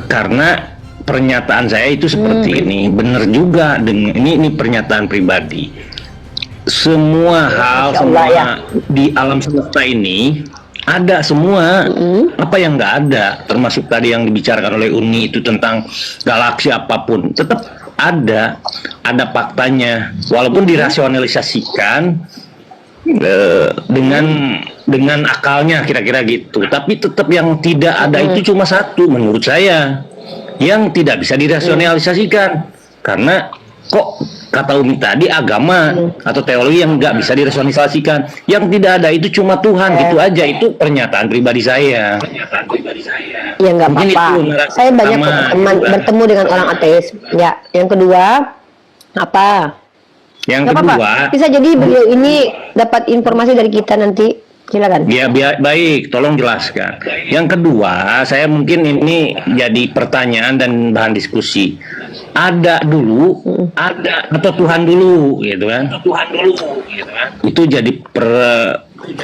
Karena pernyataan saya itu seperti ini, benar juga dengan ini pernyataan pribadi. Semua hal, Masya Allah, semua ya. di alam semesta ini ada semua. Apa yang nggak ada, termasuk tadi yang dibicarakan oleh Uni itu tentang galaksi apapun, tetap ada faktanya, walaupun dirasionalisasikan dengan akalnya kira-kira gitu, tapi tetap yang tidak ada itu cuma satu menurut saya, yang tidak bisa dirasionalisasikan. Karena kok kata Umi tadi agama atau teologi yang nggak bisa dirasionalisasikan, yang tidak ada itu cuma Tuhan, gitu aja. Itu pernyataan pribadi saya. Ya nggak Mungkin apa-apa. itu narasi Saya banyak pertama, teman gitu kan. bertemu dengan orang ateis. Ya, yang kedua apa? Yang Nggak kedua, apa-apa. Bisa jadi beliau ini dapat informasi dari kita nanti. Silakan. ya baik, tolong jelaskan. Yang kedua, saya mungkin ini jadi pertanyaan dan bahan diskusi. Ada dulu, ada atau Tuhan dulu, gitu kan? Tuhan dulu, gitu kan? Itu jadi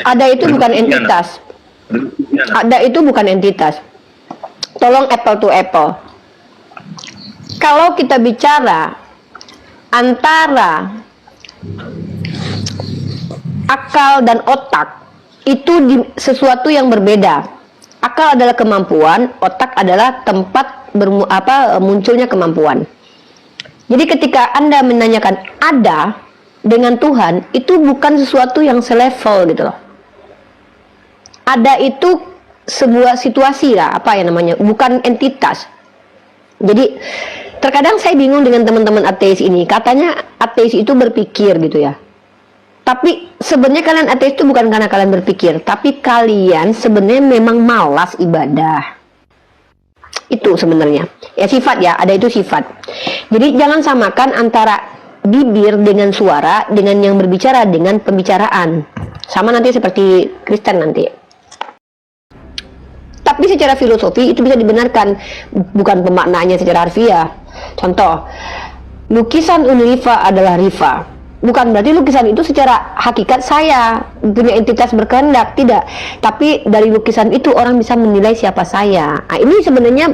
Ada itu bukan entitas. Ada itu bukan entitas. Tolong apple to apple. Kalau kita bicara antara akal dan otak, itu sesuatu yang berbeda. Akal adalah kemampuan, otak adalah tempat munculnya kemampuan. Jadi ketika Anda menanyakan ada, dengan Tuhan itu bukan sesuatu yang selevel gitu loh. Ada itu sebuah situasi lah, apa ya namanya, bukan entitas. Jadi terkadang saya bingung dengan teman-teman ateis ini. Katanya ateis itu berpikir gitu ya. Tapi sebenarnya kalian ateis itu bukan karena kalian berpikir, tapi kalian sebenarnya memang malas ibadah. Itu sebenarnya. Ya sifat ya, ada itu sifat. Jadi jangan samakan antara bibir dengan suara dengan yang berbicara dengan pembicaraan. Sama nanti seperti Kristen nanti. Tapi secara filosofi itu bisa dibenarkan, bukan pemaknaannya secara harfiah. Contoh, lukisan Uni Rifa adalah Rifa. Bukan berarti lukisan itu secara hakikat saya punya entitas berkehendak, tidak. Tapi dari lukisan itu orang bisa menilai siapa saya. Nah, ini sebenarnya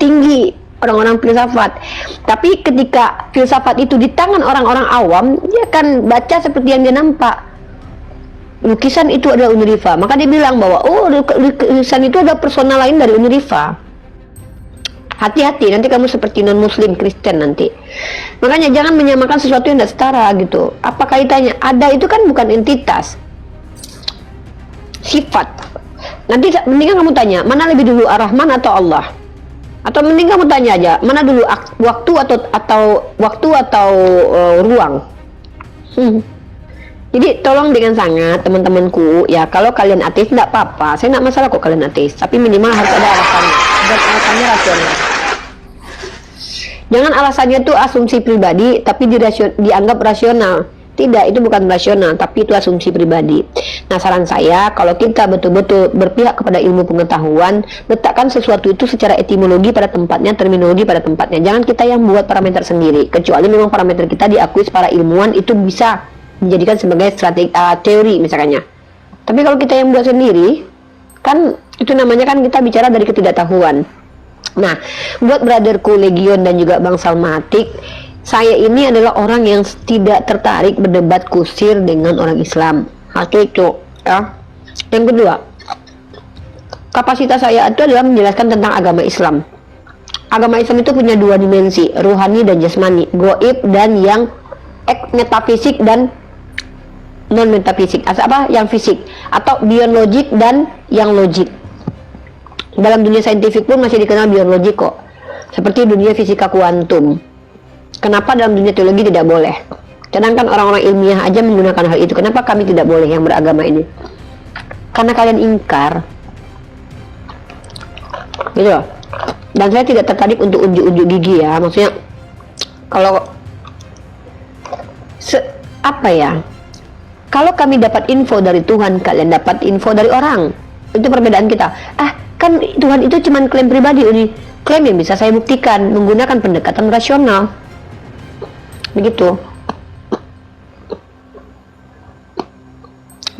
tinggi orang-orang filsafat. Tapi ketika filsafat itu di tangan orang-orang awam, dia akan baca seperti yang dia nampak. Lukisan itu adalah Uni Rifa. Maka dia bilang bahwa oh, lukisan itu ada persona lain dari Uni Rifa. Hati-hati, nanti kamu seperti non-muslim Kristen nanti. Makanya jangan menyamakan sesuatu yang tidak setara gitu. Apa kaitannya? Ada itu kan bukan entitas, sifat. Nanti mendingan kamu tanya, mana lebih dulu Ar-Rahman atau Allah? Atau mending kamu tanya aja, mana dulu waktu atau ruang? Jadi tolong dengan sangat teman-temanku ya, kalau kalian ateis tidak apa-apa, saya tidak masalah kok kalian ateis, tapi minimal harus ada alasannya dan alasannya rasional. Jangan alasannya itu asumsi pribadi tapi dianggap rasional. Tidak, itu bukan rasional, tapi itu asumsi pribadi. Nah, saran saya, kalau kita betul-betul berpihak kepada ilmu pengetahuan, letakkan sesuatu itu secara etimologi pada tempatnya, terminologi pada tempatnya. Jangan kita yang buat parameter sendiri, kecuali memang parameter kita diakui para ilmuwan itu bisa dijadikan sebagai strategi teori misalnya. Tapi kalau kita yang buat sendiri, kan itu namanya kan kita bicara dari ketidaktahuan. Nah, buat brotherku Legion dan juga Bang Salmatik, saya ini adalah orang yang tidak tertarik berdebat kusir dengan orang Islam. Satu itu ya. Yang kedua, kapasitas saya itu adalah menjelaskan tentang agama Islam. Agama Islam itu punya dua dimensi, ruhani dan jasmani, goib dan yang metafisik dan non metafisik, apa yang fisik, atau biologik dan yang logik. Dalam dunia saintifik pun masih dikenal biologik kok, seperti dunia fisika kuantum. Kenapa dalam dunia teologi tidak boleh? Sedangkan orang-orang ilmiah aja menggunakan hal itu. Kenapa kami tidak boleh yang beragama ini? Karena kalian ingkar, gitu loh. Dan saya tidak tertarik untuk unjuk-unjuk gigi ya. Maksudnya kalau apa ya? Kalau kami dapat info dari Tuhan, kalian dapat info dari orang. Itu perbedaan kita. Kan Tuhan itu cuma klaim pribadi, ini klaim yang bisa saya buktikan menggunakan pendekatan rasional. Begitu.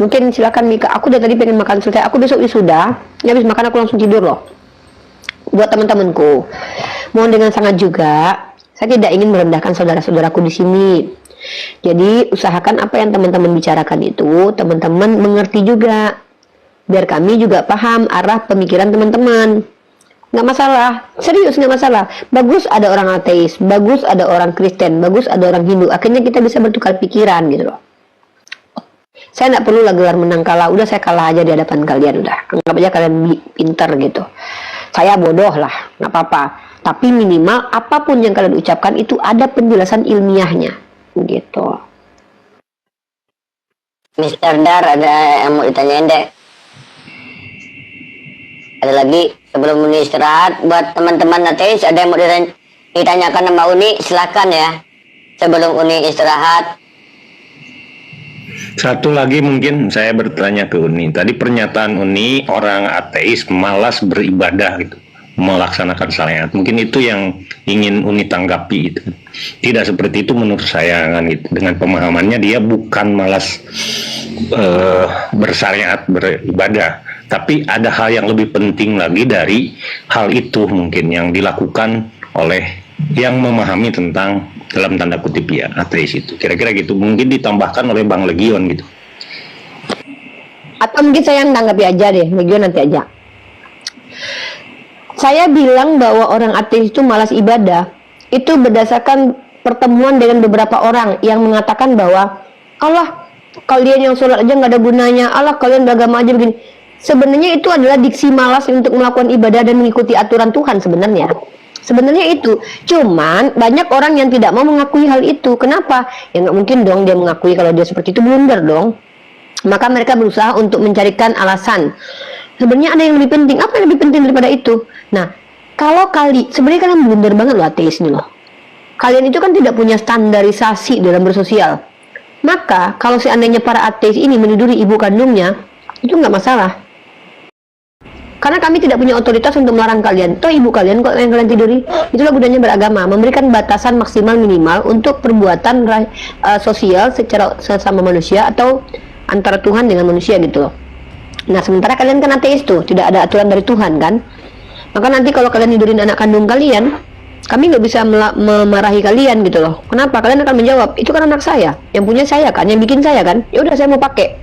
Mungkin silakan Mika. Aku dari tadi pengen makan selesai. Aku besok wisuda. Ya habis makan aku langsung tidur loh. Buat teman-temanku, mohon dengan sangat juga, saya tidak ingin merendahkan saudara-saudaraku di sini. Jadi usahakan apa yang teman-teman bicarakan itu teman-teman mengerti juga, biar kami juga paham arah pemikiran teman-teman. Nggak masalah, serius nggak masalah. Bagus ada orang ateis, bagus ada orang Kristen, bagus ada orang Hindu. Akhirnya kita bisa bertukar pikiran gitu loh. Saya nggak perlu lah gelar menang kalah, udah saya kalah aja di hadapan kalian, udah anggap aja kalian pinter gitu. Saya bodoh lah, nggak apa-apa. Tapi minimal apapun yang kalian ucapkan itu ada penjelasan ilmiahnya, gitu. Mister Dar, ada yang mau ditanyain deh. Ada lagi sebelum Uni istirahat, buat teman-teman ateis ada yang mau ditanyakan sama Uni, silakan ya. Sebelum Uni istirahat. Satu lagi mungkin saya bertanya ke Uni. Tadi pernyataan Uni orang ateis malas beribadah gitu, melaksanakan syariat. Mungkin itu yang ingin Uni tanggapi gitu. Tidak seperti itu menurut saya kan gitu. Dengan pemahamannya dia bukan malas bersyariat, beribadah, tapi ada hal yang lebih penting lagi dari hal itu mungkin yang dilakukan oleh yang memahami tentang dalam tanda kutip ya ateis itu. Kira-kira gitu, mungkin ditambahkan oleh Bang Legion gitu. Atau mungkin saya yang tanggapi aja deh, Legion nanti aja. Saya bilang bahwa orang ateis itu malas ibadah itu berdasarkan pertemuan dengan beberapa orang yang mengatakan bahwa Allah, kalian yang sholat aja nggak ada gunanya, Allah kalian beragama aja begini. Sebenarnya itu adalah diksi malas untuk melakukan ibadah dan mengikuti aturan Tuhan sebenarnya. Sebenarnya itu, cuman banyak orang yang tidak mau mengakui hal itu. Kenapa? Ya nggak mungkin dong dia mengakui kalau dia seperti itu, blunder dong. Maka mereka berusaha untuk mencarikan alasan. Sebenarnya ada yang lebih penting. Apa yang lebih penting daripada itu? Nah, kalau sebenarnya kalian blunder banget loh ateis ini loh. Kalian itu kan tidak punya standarisasi dalam bersosial. Maka kalau seandainya para ateis ini meniduri ibu kandungnya, itu nggak masalah. Karena kami tidak punya otoritas untuk melarang kalian. Toh ibu kalian kok yang kalian tiduri. Itulah gunanya beragama, memberikan batasan maksimal minimal untuk perbuatan sosial secara sesama manusia atau antara Tuhan dengan manusia gitu loh. Nah sementara kalian kan ateis tuh, tidak ada aturan dari Tuhan kan. Maka nanti kalau kalian tidurin anak kandung kalian, kami nggak bisa memarahi kalian gitu loh. Kenapa? Kalian akan menjawab, itu kan anak saya, yang punya saya kan, yang bikin saya kan. Ya udah saya mau pakai.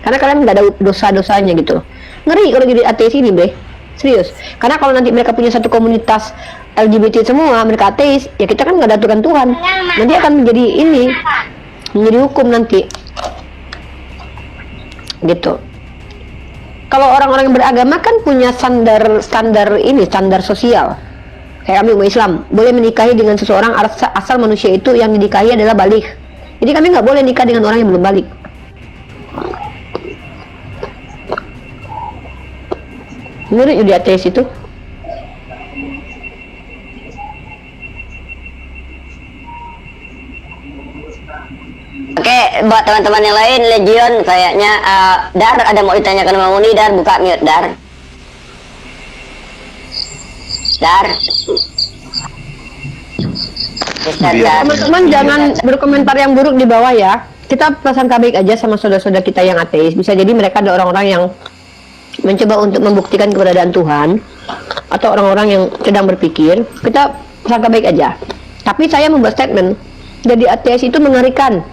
Karena kalian nggak ada dosa-dosanya gitu loh. Ngeri kalau jadi ateis ini, bre. Serius. Karena kalau nanti mereka punya satu komunitas LGBT semua, mereka ateis, ya kita kan nggak ada aturan Tuhan. Nanti akan menjadi hukum nanti. Gitu. Kalau orang-orang yang beragama kan punya standar sosial. Kayak kami umat Islam, boleh menikahi dengan seseorang asal manusia itu yang dinikahi adalah balik. Jadi kami nggak boleh nikah dengan orang yang belum balik. Ngeri jadi ateis itu. Oke, buat teman-teman yang lain, Legion kayaknya Dar ada mau ditanyakan sama Uni. Dar, buka mute Dar. Dar. Teman-teman jangan berkomentar yang buruk di bawah ya. Kita prasangka baik aja sama saudara-saudara kita yang ateis. Bisa jadi mereka ada orang-orang yang mencoba untuk membuktikan keberadaan Tuhan, atau orang-orang yang sedang berpikir. Kita prasangka baik aja. Tapi saya membuat statement, jadi ateis itu mengerikan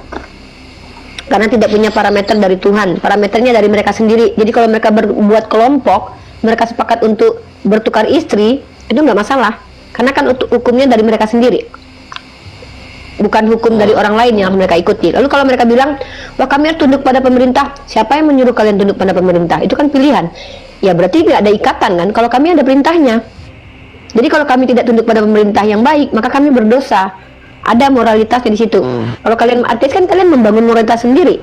karena tidak punya parameter dari Tuhan. Parameternya dari mereka sendiri. Jadi kalau mereka berbuat kelompok, mereka sepakat untuk bertukar istri, itu nggak masalah. Karena kan hukumnya dari mereka sendiri, bukan hukum dari orang lain yang mereka ikuti. Lalu kalau mereka bilang, wah kami harus tunduk pada pemerintah, siapa yang menyuruh kalian tunduk pada pemerintah? Itu kan pilihan. Ya berarti nggak ada ikatan kan, kalau kami ada perintahnya. Jadi kalau kami tidak tunduk pada pemerintah yang baik, maka kami berdosa. Ada moralitasnya di situ. Kalau kalian ateis kan kalian membangun moralitas sendiri.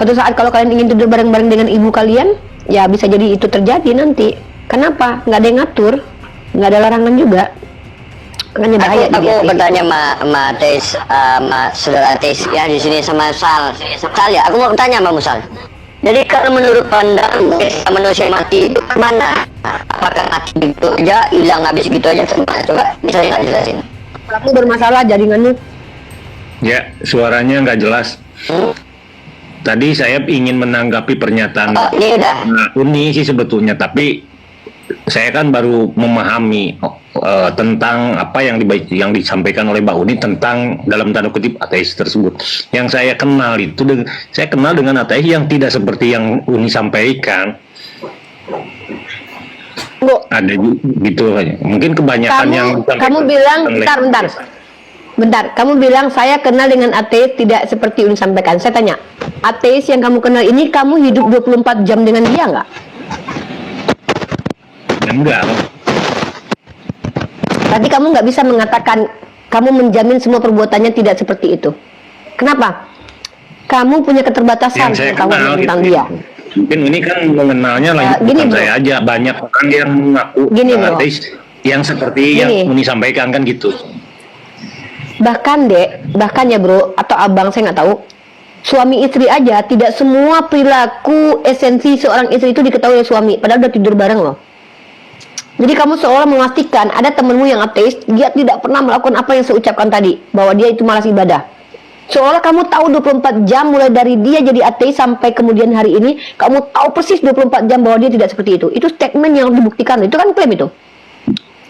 Suatu saat kalau kalian ingin tidur bareng-bareng dengan ibu kalian, ya bisa jadi itu terjadi nanti. Kenapa? Nggak ada yang ngatur, nggak ada larangan juga. Makanya bahaya. Aku bertanya sama ateis, saudara ateis ya di sini sama Sal ya. Aku mau bertanya sama Musal. Jadi kalau menurut pandang manusia mati itu kemana? Apakah mati gitu aja, hilang habis gitu aja, kemana? Coba bisa nggak jelasin? Kamu bermasalah jaringannya. Ya, suaranya nggak jelas. Tadi saya ingin menanggapi pernyataan Ini udah. Uni sih sebetulnya, tapi saya kan baru memahami tentang apa yang disampaikan oleh Mbak Uni tentang dalam tanda kutip ateis tersebut. Yang saya kenal itu, saya kenal dengan ateis yang tidak seperti yang Uni sampaikan. Ada gitu aja. Mungkin kebanyakan kamu bilang bentar. Kamu bilang saya kenal dengan ateis tidak seperti Uni sampaikan. Saya tanya, ateis yang kamu kenal ini kamu hidup 24 jam dengan dia nggak? Enggak. Berarti kamu nggak bisa mengatakan kamu menjamin semua perbuatannya tidak seperti itu. Kenapa? Kamu punya keterbatasan pengetahuan tentang dia. Mungkin ini kan mengenalnya bukan saya aja, banyak orang yang mengaku ateis yang seperti yang Uni sampaikan kan gitu. Bahkan ya bro atau abang, saya nggak tahu, suami istri aja tidak semua perilaku esensi seorang istri itu diketahui oleh suami, padahal udah tidur bareng loh. Jadi kamu seolah memastikan ada temenmu yang ateis, dia tidak pernah melakukan apa yang saya ucapkan tadi, bahwa dia itu malas ibadah. Seolah kamu tahu 24 jam mulai dari dia jadi ateis sampai kemudian hari ini, kamu tahu persis 24 jam bahwa dia tidak seperti itu. Itu statement yang dibuktikan, itu kan klaim itu.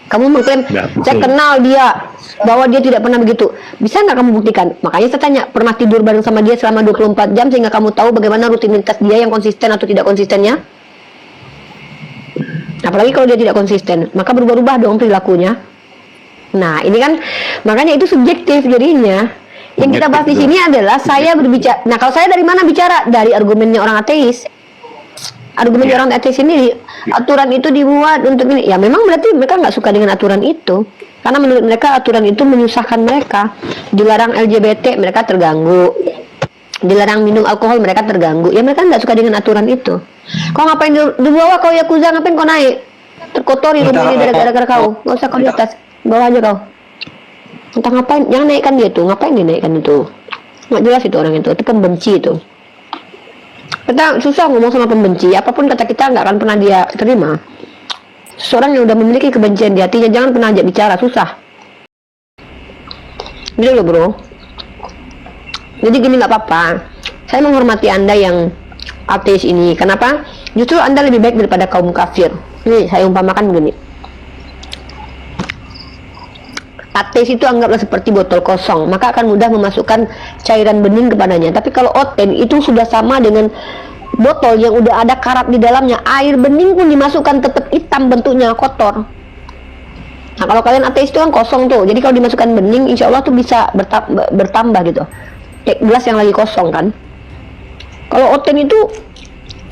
Kamu mengklaim, saya kenal dia, bahwa dia tidak pernah begitu. Bisa nggak kamu buktikan? Makanya saya tanya, pernah tidur bareng sama dia selama 24 jam sehingga kamu tahu bagaimana rutinitas dia yang konsisten atau tidak konsistennya? Apalagi kalau dia tidak konsisten, maka berubah-ubah dong perilakunya. Nah, ini kan makanya itu subjektif jadinya. Yang kita bahas di sini adalah saya berbicara. Nah, kalau saya dari mana bicara? Dari argumennya orang ateis. Argumennya orang ateis ini, aturan itu dibuat untuk ini. Ya memang berarti mereka nggak suka dengan aturan itu. Karena menurut mereka aturan itu menyusahkan mereka. Dilarang LGBT, mereka terganggu. Dilarang minum alkohol, mereka terganggu. Ya mereka nggak suka dengan aturan itu. Kau ngapain di bawah, kau Yakuza, ngapain kau naik? Terkotori rumah ini gara-gara kau. Nggak usah kau di atas, bawah aja kau. Entah ngapain, jangan naikkan dia tuh. Ngapain dinaikkan itu? Nggak jelas itu orang itu pembenci itu. Kita susah ngomong sama pembenci. Apapun kata kita nggak akan pernah dia terima. Seorang yang udah memiliki kebencian di hatinya, jangan pernah ajak bicara, susah. Gitu loh bro. Jadi gini, nggak apa-apa. Saya menghormati Anda yang ateis ini. Kenapa? Justru Anda lebih baik daripada kaum kafir. Ini saya umpamakan begini. Ateis itu anggaplah seperti botol kosong, maka akan mudah memasukkan cairan bening kepadanya. Tapi kalau oten itu sudah sama dengan botol yang udah ada karat di dalamnya, air bening pun dimasukkan tetap hitam bentuknya, kotor. Nah kalau kalian ateis itu kan kosong tuh, jadi kalau dimasukkan bening, insya Allah tuh bisa bertambah gitu. Kayak gelas yang lagi kosong kan. Kalau oten itu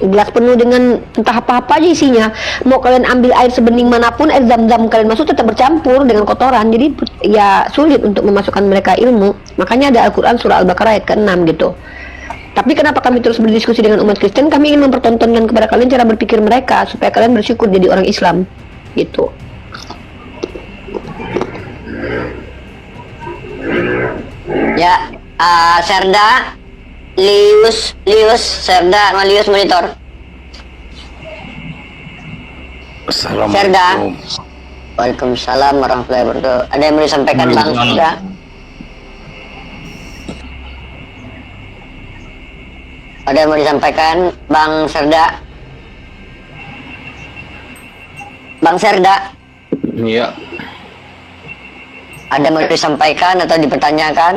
gelas penuh dengan entah apa-apa aja isinya. Mau kalian ambil air sebening manapun, air zam-zam kalian masuk tetap bercampur dengan kotoran. Jadi ya sulit untuk memasukkan mereka ilmu. Makanya ada Al-Quran surah Al-Baqarah ayat ke-6 gitu. Tapi kenapa kami terus berdiskusi dengan umat Kristen? Kami ingin mempertontonkan kepada kalian cara berpikir mereka supaya kalian bersyukur jadi orang Islam gitu. Ya, Serda, Lius, Serda, sama Lius monitor. Serda. Waalaikumsalam warahmatullahi wabarakatuh. Ada yang mau disampaikan Bang Serda? Ada yang mau disampaikan Bang Serda? Bang Serda? Iya. Ada yang mau disampaikan atau dipertanyakan?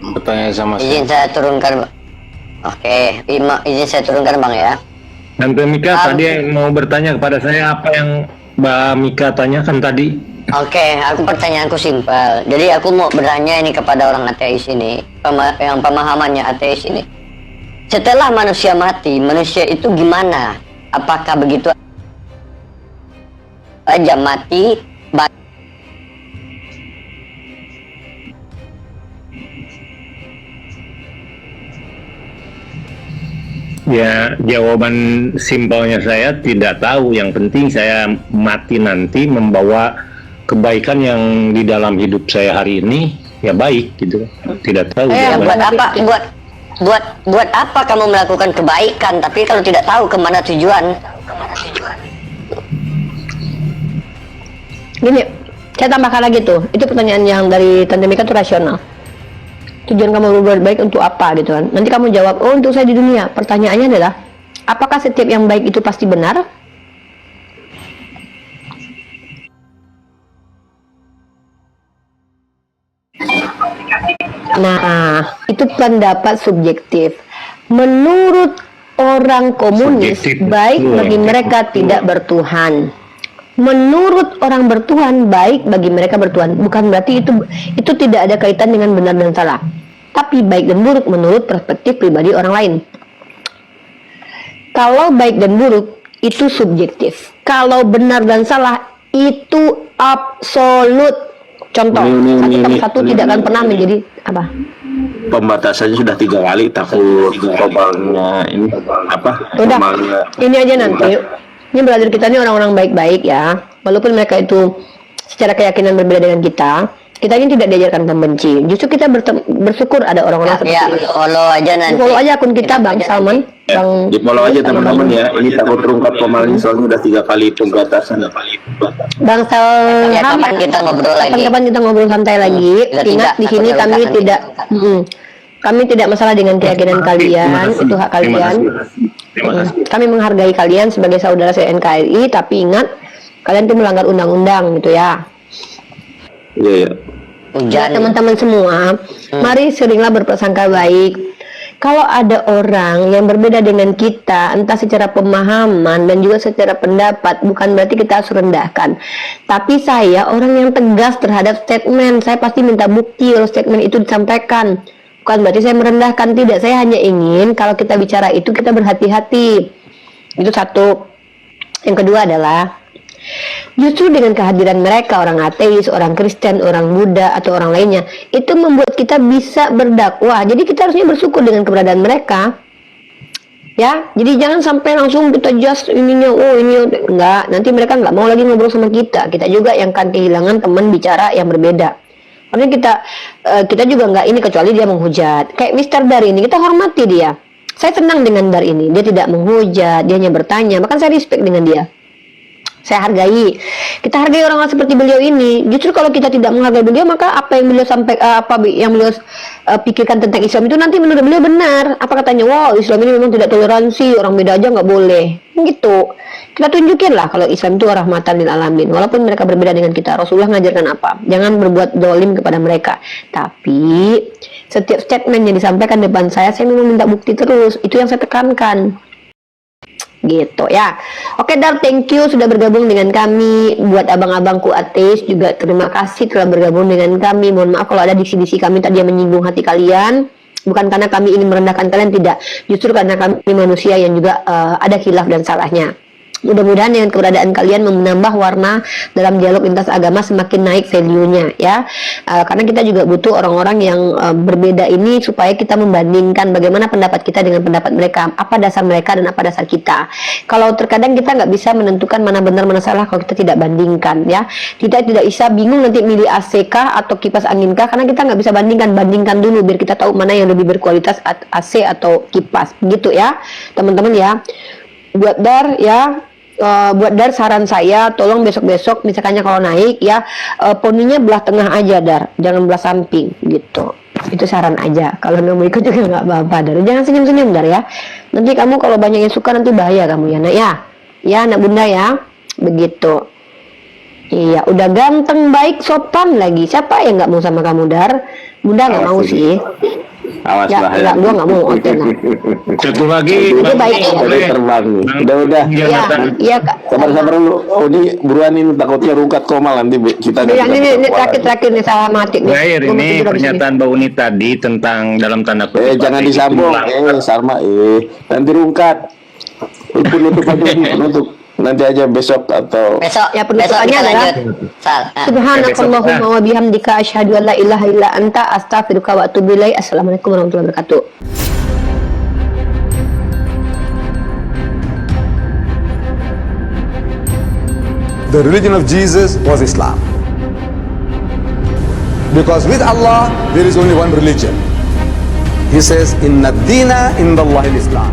Bertanya sama Izin saya turunkan. Oke, izin saya turunkan Bang ya. Tante Mika tadi mau bertanya kepada saya apa yang Mbak Mika tanyakan tadi. Oke, aku pertanyaanku simpel. Jadi aku mau bertanya ini kepada orang ateis ini, yang pemahamannya ateis ini. Setelah manusia mati, manusia itu gimana? Apakah begitu aja mati? Ya, jawaban simpelnya saya tidak tahu. Yang penting saya mati nanti membawa kebaikan yang di dalam hidup saya hari ini, ya baik gitu. Tidak tahu. Buat apa? Buat apa kamu melakukan kebaikan? Tapi kalau tidak tahu kemana tujuan? Gini, saya tambahkan lagi tuh. Itu pertanyaan yang dari Tante Mika tuh rasional. Tujuan kamu berbuat baik untuk apa gitu kan? Nanti kamu jawab, oh untuk saya di dunia. Pertanyaannya adalah, apakah setiap yang baik itu pasti benar? Nah, itu pendapat subjektif. Menurut orang komunis, Subjektif, baik betul. bagi mereka tidak bertuhan. Menurut orang bertuhan, baik bagi mereka bertuhan. Bukan berarti itu tidak ada kaitan dengan benar dan salah. Tapi baik dan buruk menurut perspektif pribadi orang lain. Kalau baik dan buruk itu subjektif. Kalau benar dan salah itu absolut. Contoh, satu tambah satu tidak akan pernah menjadi apa? Pembatasannya sudah 3 kali, takut kobalnya ini apa? Udah, kobalnya ini aja nanti. Ini belajar kita ini orang-orang baik-baik ya. Walaupun mereka itu secara keyakinan berbeda dengan kita ini tidak diajarkan membenci. Justru kita bersyukur ada orang-orang seperti Ya, ini. follow aja nanti. Follow aja akun kita Bang Salman. Bang di follow aja teman-teman ya. Ini takut terungkap komalnya soalnya udah 3 kali pembatasan. Bang Salman. Ya, kapan kita ngobrol lagi? Kapan kita ngobrol santai lagi. Tidak, Ingat di sini takutnya kami nanti. tidak kami tidak masalah dengan keyakinan kalian, itu hak kalian. Kami menghargai kalian sebagai saudara NKRI, tapi ingat kalian tuh melanggar undang-undang gitu ya. Iya, iya. Ya teman-teman semua, mari seringlah berprasangka baik. Kalau ada orang yang berbeda dengan kita, entah secara pemahaman dan juga secara pendapat, bukan berarti kita harus rendahkan. Tapi saya orang yang tegas terhadap statement. Saya pasti minta bukti kalau statement itu disampaikan. Bukan berarti saya merendahkan, tidak. Saya hanya ingin kalau kita bicara itu kita berhati-hati. Itu satu. Yang kedua adalah justru dengan kehadiran mereka, orang ateis, orang Kristen, orang Buddha, atau orang lainnya, itu membuat kita bisa berdakwah. Jadi kita harusnya bersyukur dengan keberadaan mereka. Ya, jadi jangan sampai langsung kita just ininya, oh ini enggak. Nanti mereka nggak mau lagi ngobrol sama kita. Kita juga yang akan kehilangan teman bicara yang berbeda. Karena kita juga nggak ini kecuali dia menghujat. Kayak Mr. Dar ini, kita hormati dia. Saya senang dengan Dar ini. Dia tidak menghujat, dia hanya bertanya. Bahkan saya respect dengan dia. Saya hargai. Kita hargai orang-orang seperti beliau ini. Justru kalau kita tidak menghargai beliau, maka apa yang beliau pikirkan tentang Islam itu nanti menurut beliau benar. Apa katanya? Wow, Islam ini memang tidak toleransi, orang beda aja nggak boleh. Gitu. Kita tunjukin lah kalau Islam itu rahmatan lil alamin. Walaupun mereka berbeda dengan kita, Rasulullah ngajarkan apa? Jangan berbuat zalim kepada mereka. Tapi setiap statement yang disampaikan depan saya memang minta bukti terus. Itu yang saya tekankan. Gitu ya. Oke Dar, thank you sudah bergabung dengan kami. Buat abang-abangku ateis juga terima kasih telah bergabung dengan kami. Mohon maaf kalau ada diksi-diksi kami tadi yang menyinggung hati kalian. Bukan karena kami ingin merendahkan kalian, tidak. Justru karena kami manusia yang juga ada khilaf dan salahnya. Mudah-mudahan dengan keberadaan kalian menambah warna dalam dialog lintas agama, semakin naik value-nya ya. Karena kita juga butuh orang-orang yang berbeda ini supaya kita membandingkan bagaimana pendapat kita dengan pendapat mereka, apa dasar mereka dan apa dasar kita. Kalau terkadang kita nggak bisa menentukan mana benar mana salah kalau kita tidak bandingkan ya. Kita tidak bisa bingung nanti milih AC kah atau kipas angin kah, karena kita nggak bisa bandingkan dulu biar kita tahu mana yang lebih berkualitas, AC atau kipas gitu ya teman-teman ya. Buat Dar ya, buat Dar saran saya tolong besok-besok misalkannya kalau naik ya, poninya belah tengah aja Dar, jangan belah samping gitu. Itu saran aja. Kalau nggak mau ikut juga nggak apa-apa Dar, jangan senyum-senyum Dar ya. Nanti kamu kalau banyak yang suka nanti bahaya kamu ya nak ya. Ya anak bunda ya, begitu. Iya, udah ganteng, baik, sopan lagi. Siapa yang nggak mau sama kamu Dar? Bunda nggak mau sih. Awas Ya, bahaya. enggak, gua nggak mau oten lah. Satu lagi, Itu baik ya. Udah terbang nih. Udah. Iya, iya Kak. Sabar dulu. Oh ini buruan ini takutnya rungkat koma nanti kita. Iya, ini terakhir nih salah mati nih. Terakhir Gua ini mesti tidur di sini. pernyataan Mbak Uni tadi tentang dalam tanda kutip. Jangan partai disambung. diulang. Salma nanti rungkat. Nutup aja nutup. Nanti aja besok atau Besok Ya, besok penutupannya kita adalah lanjut. Sal. Subhanakallahumma wa bihamdika asyhadu an la ilaha illa anta astaghfiruka wa atubu ilaik. Assalamualaikum warahmatullahi wabarakatuh. The religion of Jesus was Islam. Because with Allah, there is only one religion. He says, Inna dina indallahi al-Islam.